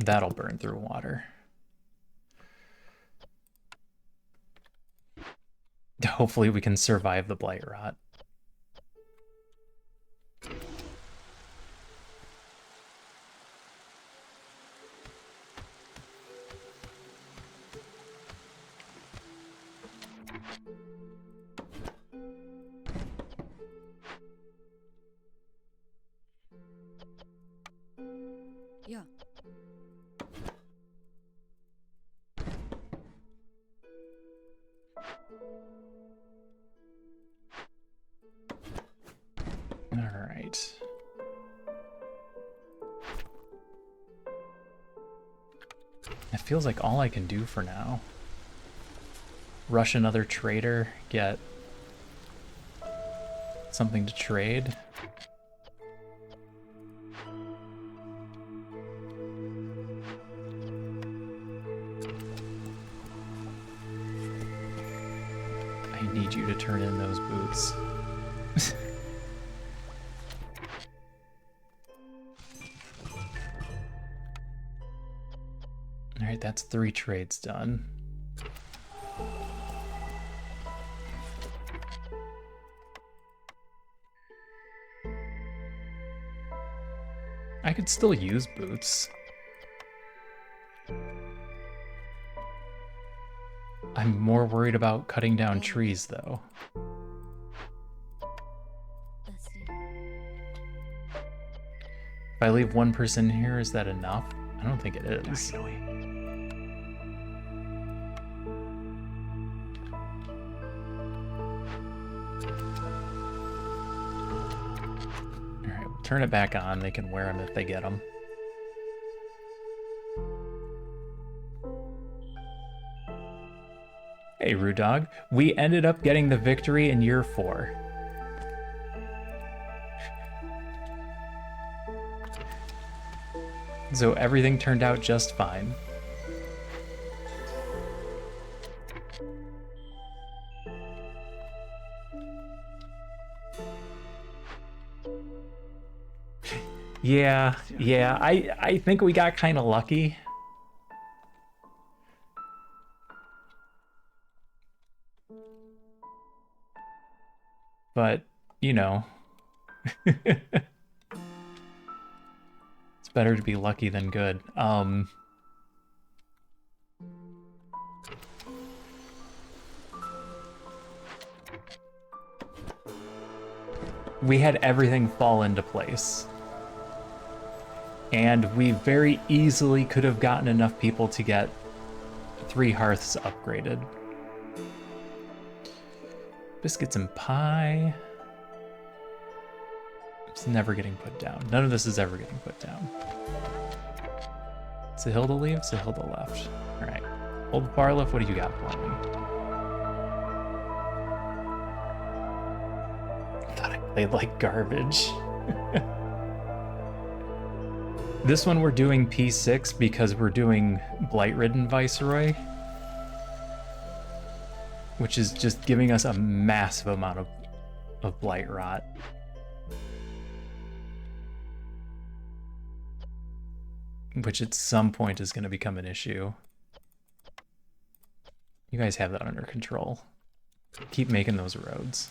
That'll burn through water. Hopefully we can survive the blight rot. Yeah. All right. It feels like all I can do for now. rush another trader, get something to trade. I need you to turn in those boots. Alright, that's 3 trades done. I could still use boots. I'm more worried about cutting down trees, though. That's it. If I leave one person here, is that enough? I don't think it is. Alright, we'll turn it back on. They can wear them if they get them. Hey, Rude Dog. We ended up getting the victory in year 4. So everything turned out just fine. Yeah, I think we got kind of lucky. But, you know. It's better to be lucky than good. We had everything fall into place. And we very easily could have gotten enough people to get 3 hearths upgraded. Biscuits and pie. It's never getting put down. None of this is ever getting put down. It's a hill to leave, it's a hill to left. Alright. Old Barliff, what do you got for me? I thought I played like garbage. This one we're doing P6 because we're doing Blight-ridden Viceroy, which is just giving us a massive amount of blight rot. Which at some point is going to become an issue. You guys have that under control. Keep making those roads.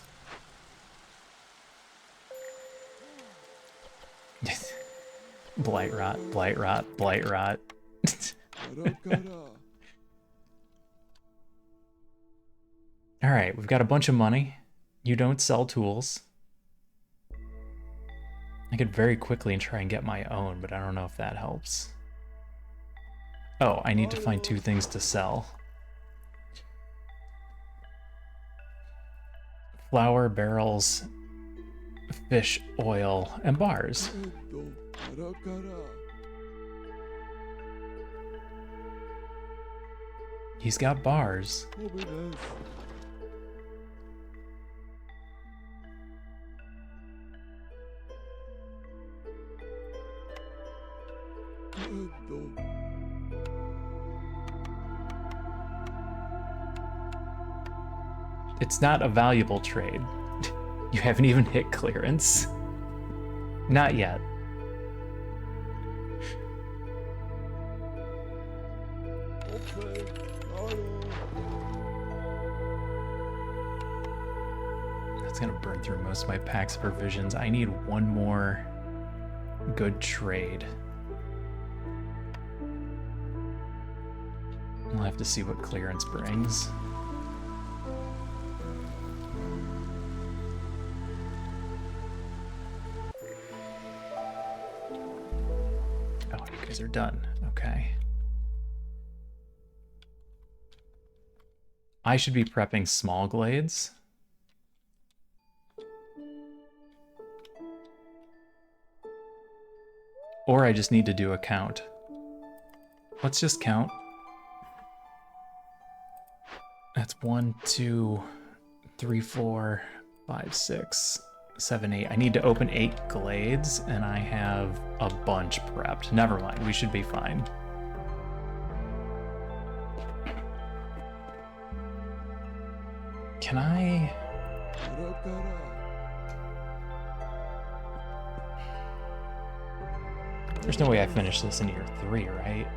Blight rot, blight rot, blight rot. Alright, we've got a bunch of money. You don't sell tools. I could very quickly try and get my own, but I don't know if that helps. Oh, I need to find 2 things to sell. Flour, barrels, fish, oil, and bars. He's got bars. It's not a valuable trade. You haven't even hit clearance. Not yet. That's gonna burn through most of my packs of provisions. I need one more good trade. We'll have to see what clearance brings. Oh, you guys are done. Okay. I should be prepping small glades. Or I just need to do a count. Let's just count. That's 1, 2, 3, 4, 5, 6, 7, 8. I need to open 8 glades, and I have a bunch prepped. Never mind, we should be fine. Can I... There's no way I finish this in year 3, right?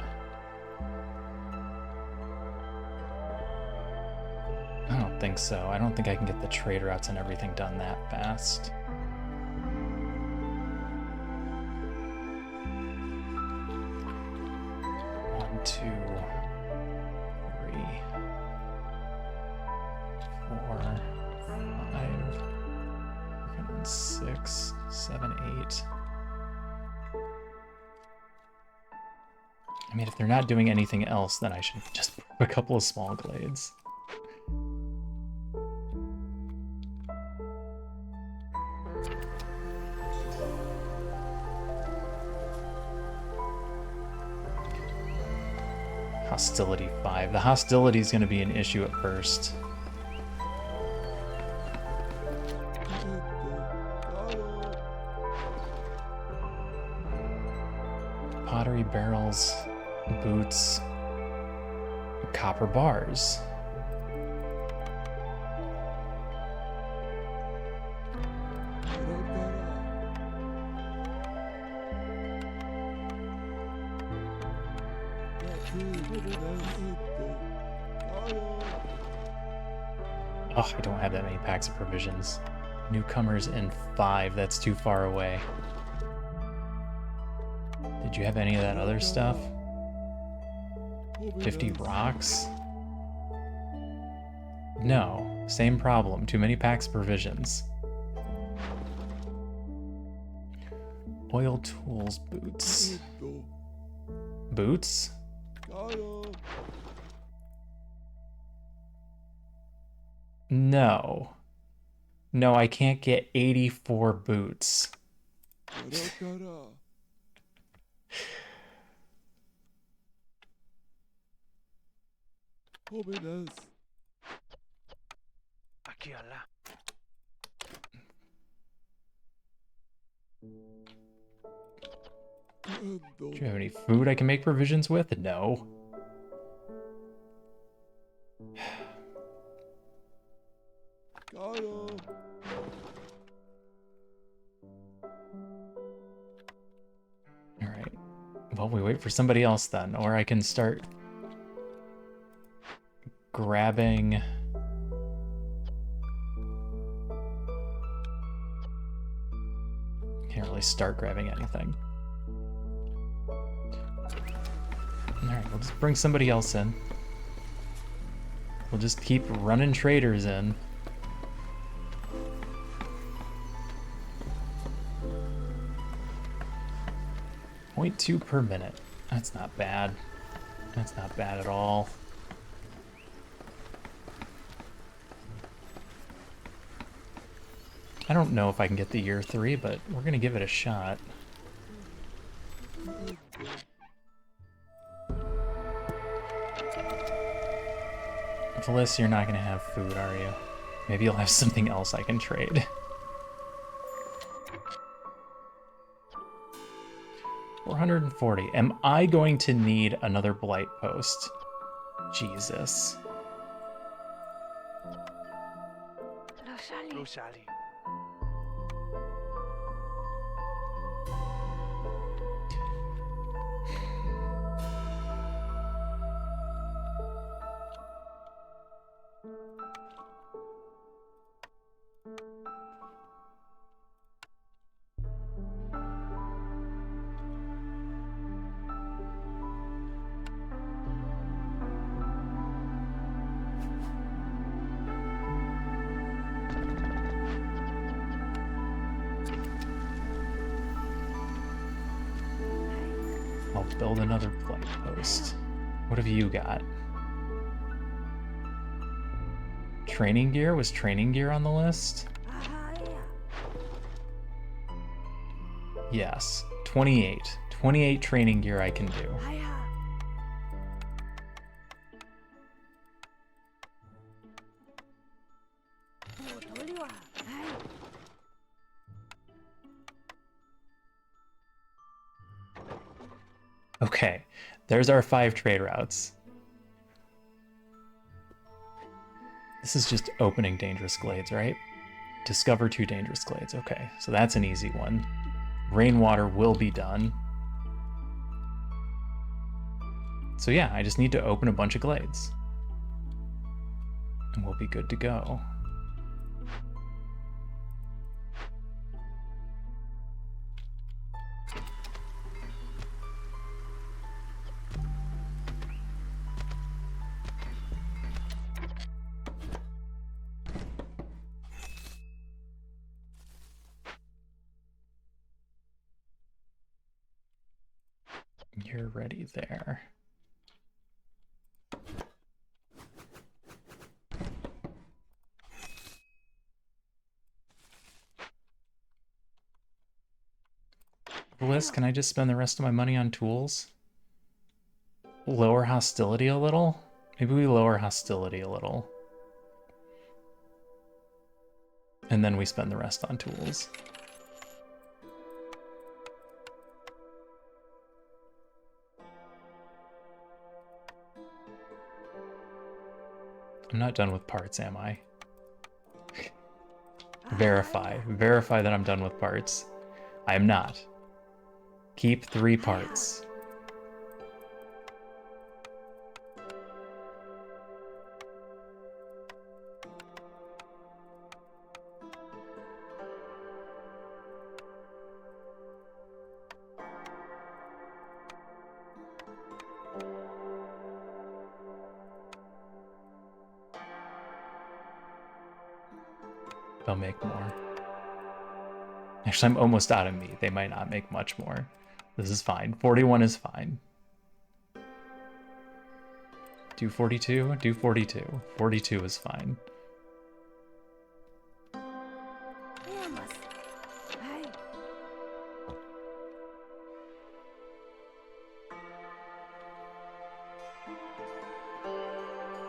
I don't think so. I don't think I can get the trade routes and everything done that fast. One, 2, 3, 4, 5, 6, 7, 8. I mean, if they're not doing anything else, then I should just put a couple of small glades. Hostility 5. The hostility is going to be an issue at first. Pottery barrels, boots, copper bars. Oh, I don't have that many packs of provisions. Newcomers in 5, that's too far away. Did you have any of that other stuff? 50 rocks? No, same problem, too many packs of provisions. Oil tools, boots. Boots? No. No, I can't get 84 boots. Do you have any food I can make provisions with? No. Alright. Well, we wait for somebody else then, or I can start grabbing... Can't really start grabbing anything. Alright, we'll just bring somebody else in. We'll just keep running traders in. 0.2 per minute. That's not bad. That's not bad at all. I don't know if I can get the year 3, but we're gonna give it a shot. Phyllis, you're not gonna have food, are you? Maybe you'll have something else I can trade. 440. Am I going to need another blight post? Jesus. I'll build another blight post. What have you got? Training gear? Was training gear on the list? Yes. 28. 28 training gear I can do. Okay, there's our 5 trade routes. This is just opening dangerous glades, right? Discover 2 dangerous glades. Okay, so that's an easy one. Rainwater will be done. So yeah, I just need to open a bunch of glades. And we'll be good to go. You're ready there. Bliss, can I just spend the rest of my money on tools? Lower hostility a little? Maybe we lower hostility a little. And then we spend the rest on tools. I'm not done with parts, am I? Verify. Verify that I'm done with parts. I am not. Keep 3 parts. They'll make more. Actually, I'm almost out of meat. They might not make much more. This is fine. 41 is fine. Do 42? Do 42. 42 is fine.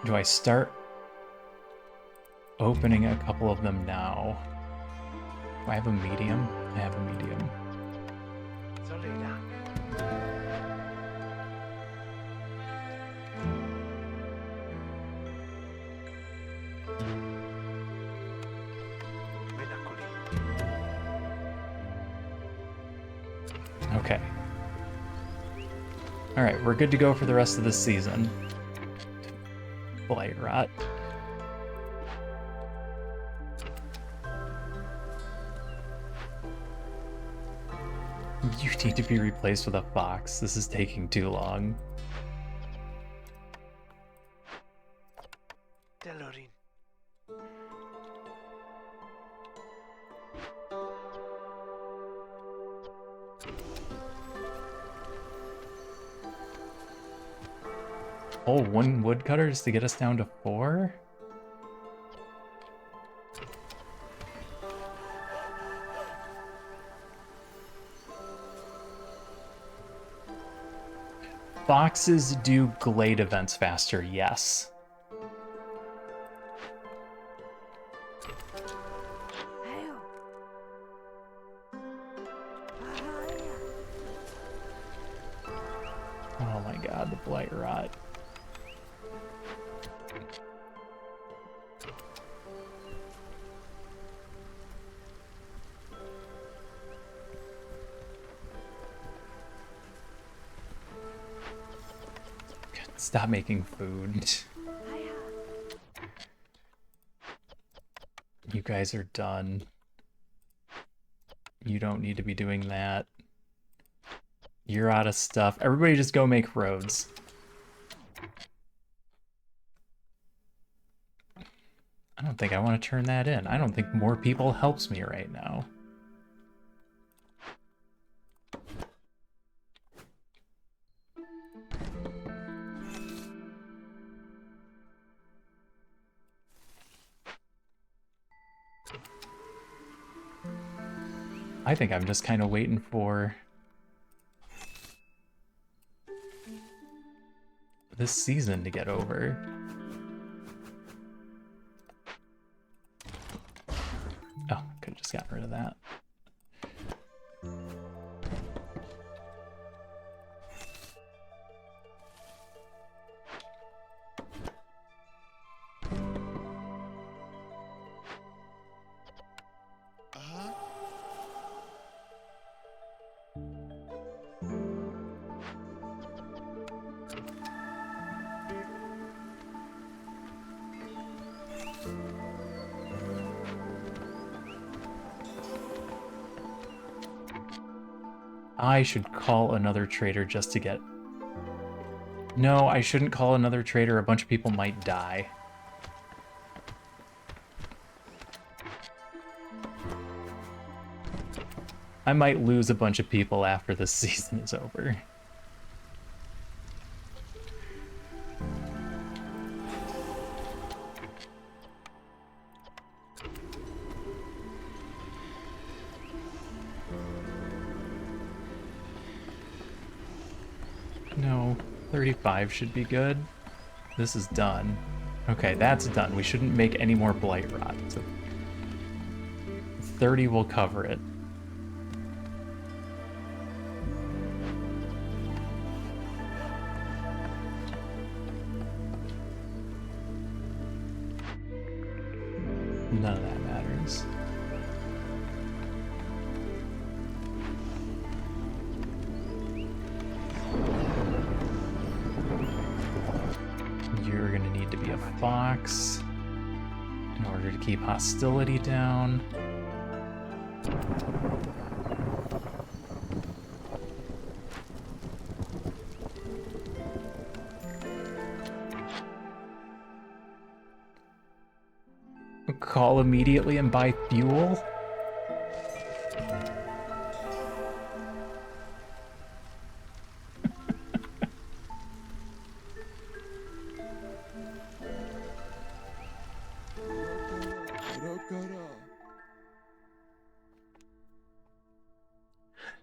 Do I start opening a couple of them now? Do I have a medium? I have a medium. Okay. Alright, we're good to go for the rest of this season. Blight rot. You need to be replaced with a fox. This is taking too long. Oh, 1 woodcutter just to get us down to 4? Foxes do glade events faster, yes. Oh my god, the blight rot. Stop making food. You guys are done. You don't need to be doing that. You're out of stuff. Everybody just go make roads. I don't think I want to turn that in. I don't think more people helps me right now. I think I'm just kind of waiting for this season to get over. Oh, could have just gotten rid of that. I should call another trader just to get... No, I shouldn't call another trader. A bunch of people might die. I might lose a bunch of people after this season is over. No, 35 should be good. This is done. Okay, that's done. We shouldn't make any more blight rot. So 30 will cover it. None of that matters. You're gonna need to be a fox in order to keep hostility down. Call immediately and buy fuel?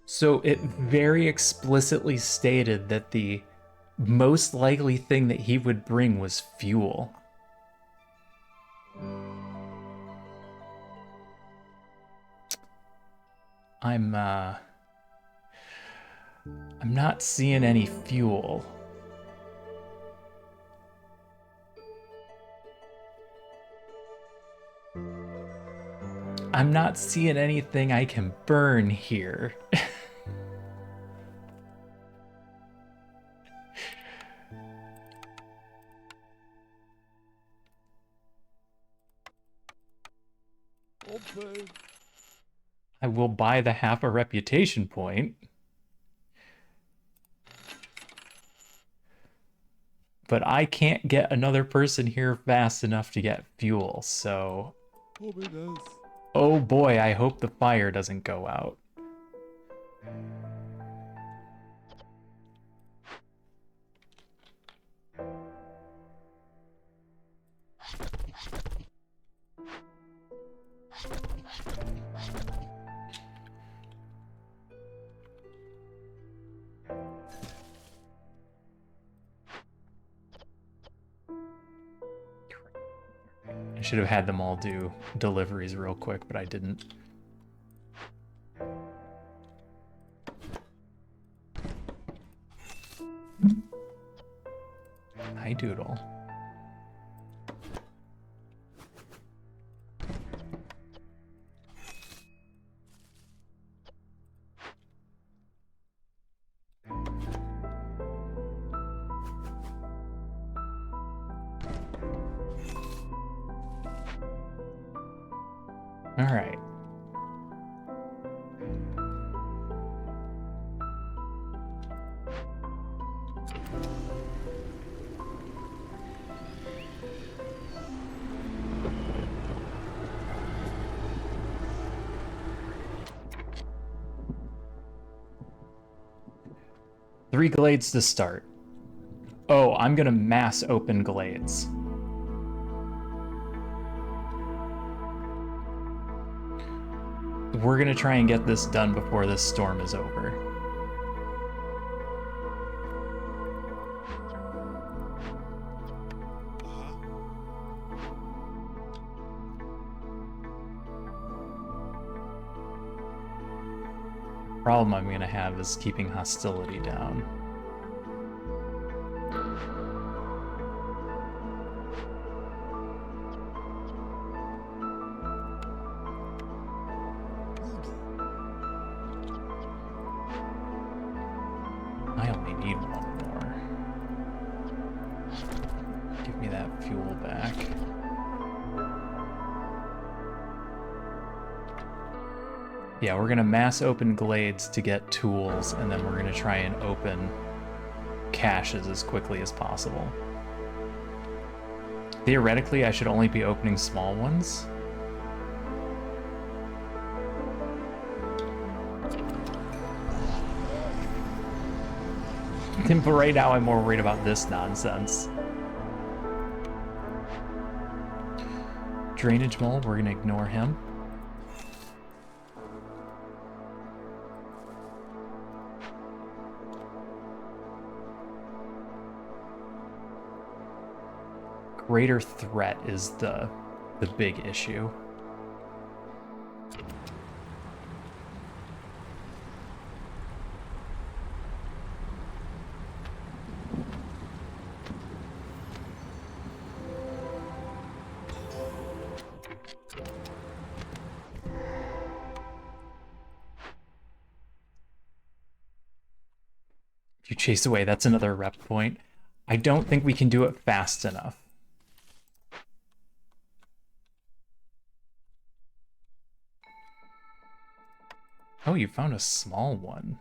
So it very explicitly stated that the most likely thing that he would bring was fuel. I'm not seeing any fuel. I'm not seeing anything I can burn here. I will buy the half a reputation point. But I can't get another person here fast enough to get fuel, so... Oh boy, I hope the fire doesn't go out. I should have had them all do deliveries real quick, but I didn't. Hi, Doodle. All right. Three glades to start. Oh, I'm gonna mass open glades. We're gonna try and get this done before this storm is over. Problem I'm gonna have is keeping hostility down. I only need one more. Give me that fuel back. Yeah, we're gonna mass open glades to get tools, and then we're gonna try and open caches as quickly as possible. Theoretically, I should only be opening small ones. But right now, I'm more worried about this nonsense. Drainage mole, we're gonna ignore him. Greater threat is the big issue. If you chase away, that's another rep point. I don't think we can do it fast enough. Oh, you found a small one.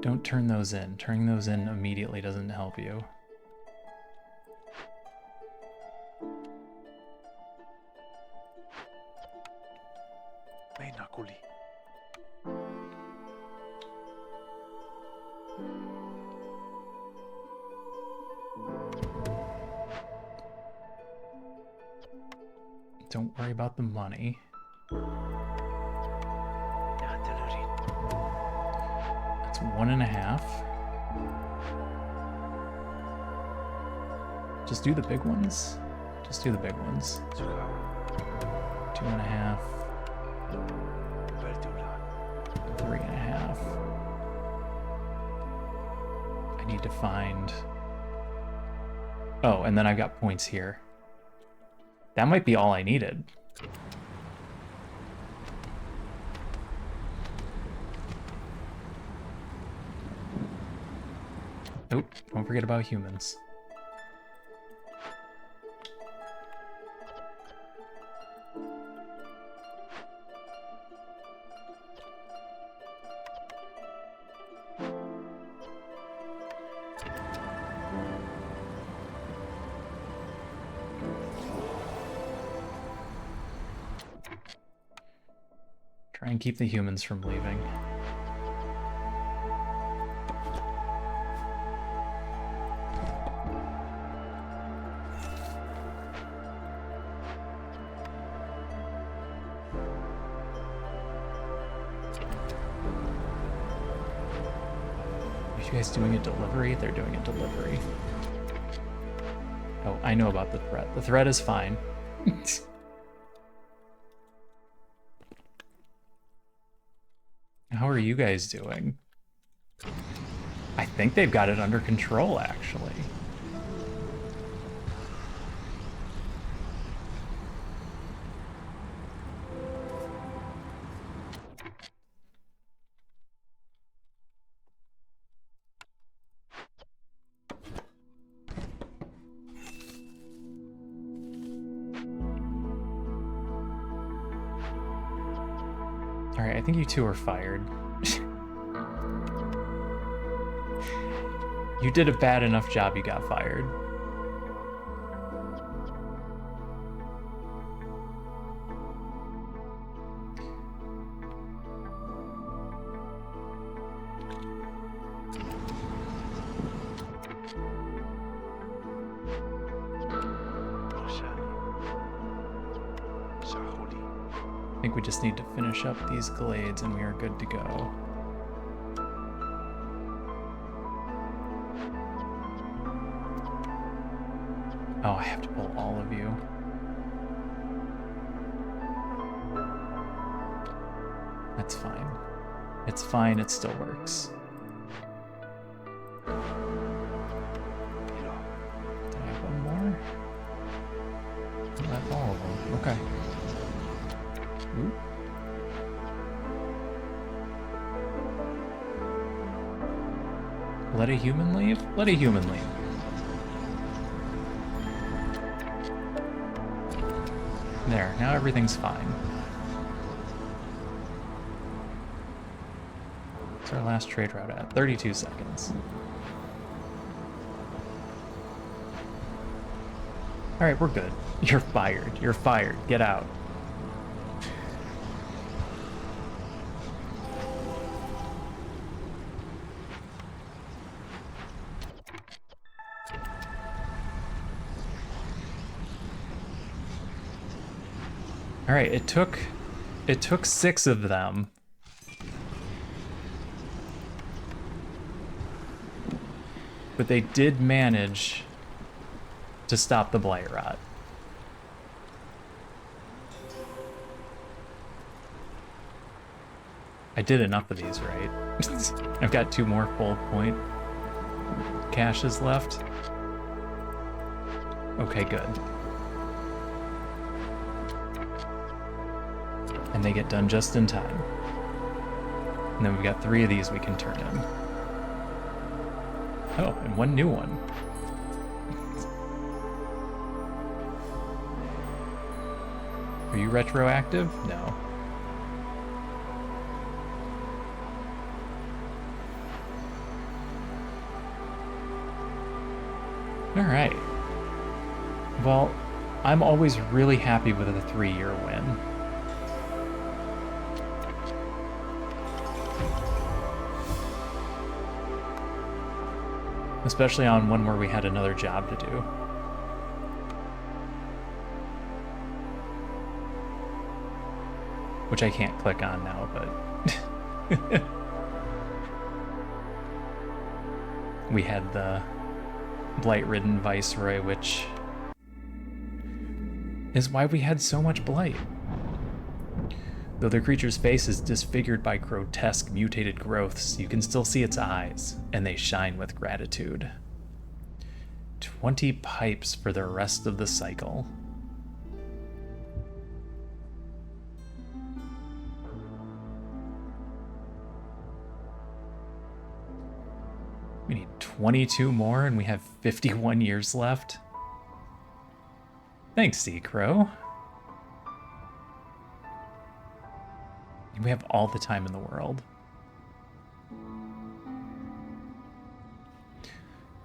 Don't turn those in. Turning those in immediately doesn't help you. Don't worry about the money. That's 1.5. Just do the big ones. Just do the big ones. 2.5. 3.5. I need to find... Oh, and then I've got points here. That might be all I needed. Oh, don't forget about humans. Try and keep the humans from leaving. Are you guys doing a delivery? They're doing a delivery. Oh, I know about the threat. The threat is fine. How are you guys doing? I think they've got it under control, actually. Alright, I think you two are fired. You did a bad enough job, you got fired. I think we just need to finish up these glades and we are good to go. Oh, I have to pull all of you. That's fine. It's fine, it still works. Did I have one more? I have all of them. Okay. Ooh. Let a human leave? Let a human leave. There, now everything's fine. What's our last trade route at? 32 seconds. Alright, we're good. You're fired. You're fired. Get out. Alright, it took 6 of them. But they did manage to stop the blight rot. I did enough of these, right? I've got 2 more full point caches left. Okay, good. And they get done just in time. And then we've got 3 of these we can turn in. Oh, and 1 new one. Are you retroactive? No. Alright. Well, I'm always really happy with a 3-year win. Especially on one where we had another job to do. Which I can't click on now, but... we had the Blight-ridden Viceroy, which is why we had so much blight. Though the creature's face is disfigured by grotesque mutated growths, you can still see its eyes, and they shine with gratitude. 20 pipes for the rest of the cycle. We need 22 more, and we have 51 years left. Thanks, Sea Crow. We have all the time in the world.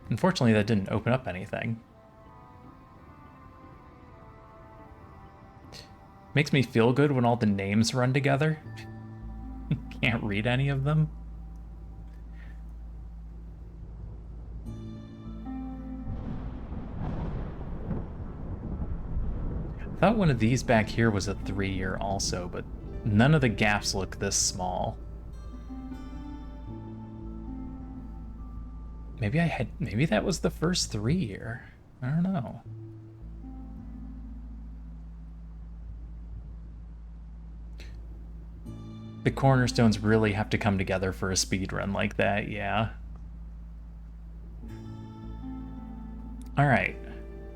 Unfortunately, that didn't open up anything. Makes me feel good when all the names run together. Can't read any of them. I thought one of these back here was a 3-year also, but none of the gaps look this small. Maybe that was the first 3-year. I don't know. The cornerstones really have to come together for a speed run like that, yeah. All right.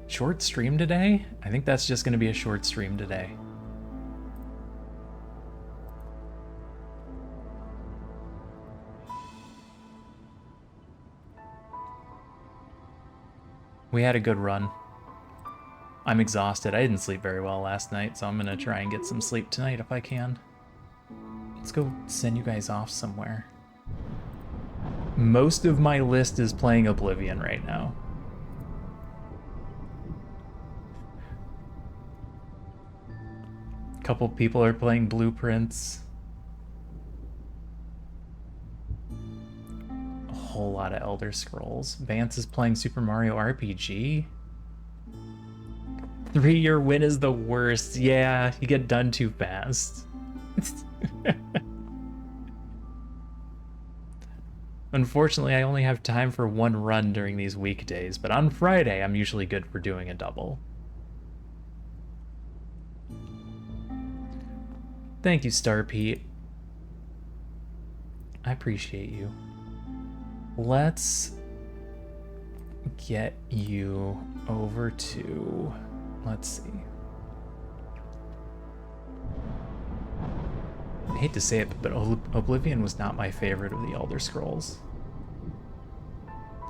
Short stream today? I think that's just going to be a short stream today. We had a good run. I'm exhausted. I didn't sleep very well last night, so I'm going to try and get some sleep tonight if I can. Let's go send you guys off somewhere. Most of my list is playing Oblivion right now. A couple people are playing Blueprints. A whole lot of Elder Scrolls. Vance is playing Super Mario RPG. 3-year win is the worst. Yeah, you get done too fast. Unfortunately, I only have time for 1 run during these weekdays, but on Friday, I'm usually good for doing a double. Thank you, Star Pete. I appreciate you. Let's get you over to... Let's see. I hate to say it, but Oblivion was not my favorite of the Elder Scrolls.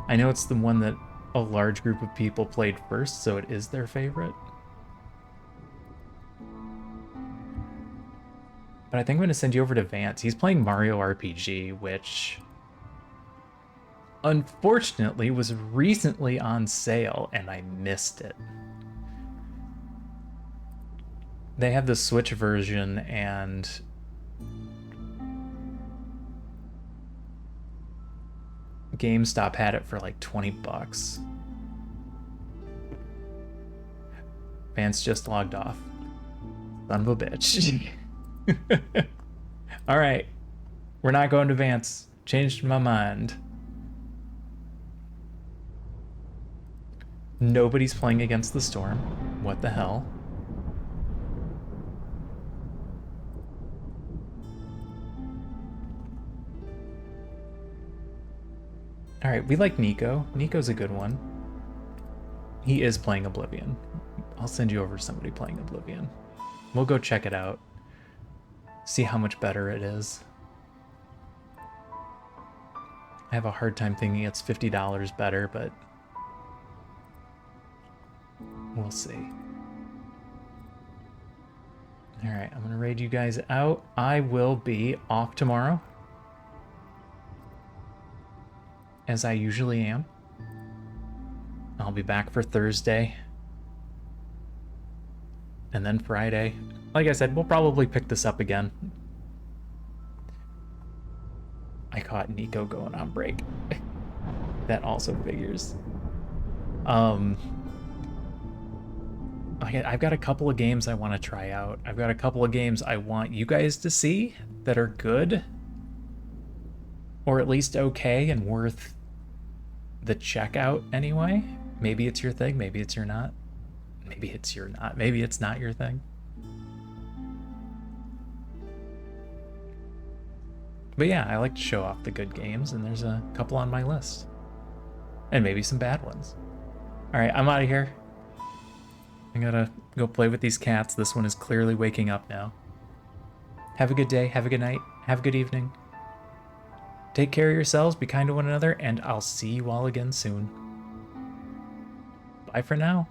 I know it's the one that a large group of people played first, so it is their favorite. But I think I'm going to send you over to Vance. He's playing Mario RPG, which unfortunately was recently on sale and I missed it. They have the Switch version and GameStop had it for like 20 bucks. Vance just logged off. Son of a bitch. All right. We're not going to Vance. Changed my mind. Nobody's playing Against the Storm. What the hell? All right, we like Nico. Nico's a good one. He is playing Oblivion. I'll send you over to somebody playing Oblivion. We'll go check it out. See how much better it is. I have a hard time thinking it's $50 better, but we'll see. All right, I'm gonna raid you guys out. I will be off tomorrow, as I usually am. I'll be back for Thursday. And then Friday. Like I said, we'll probably pick this up again. I caught Nico going on break. That also figures. I've got a couple of games I want to try out. I've got a couple of games I want you guys to see that are good. Or at least okay and worth the checkout anyway. Maybe it's your thing, maybe it's your not. Maybe it's your not. Maybe it's not your thing. But yeah, I like to show off the good games, and there's a couple on my list. And maybe some bad ones. Alright, I'm out of here. I gotta go play with these cats. This one is clearly waking up now. Have a good day, have a good night, have a good evening. Take care of yourselves, be kind to one another, and I'll see you all again soon. Bye for now.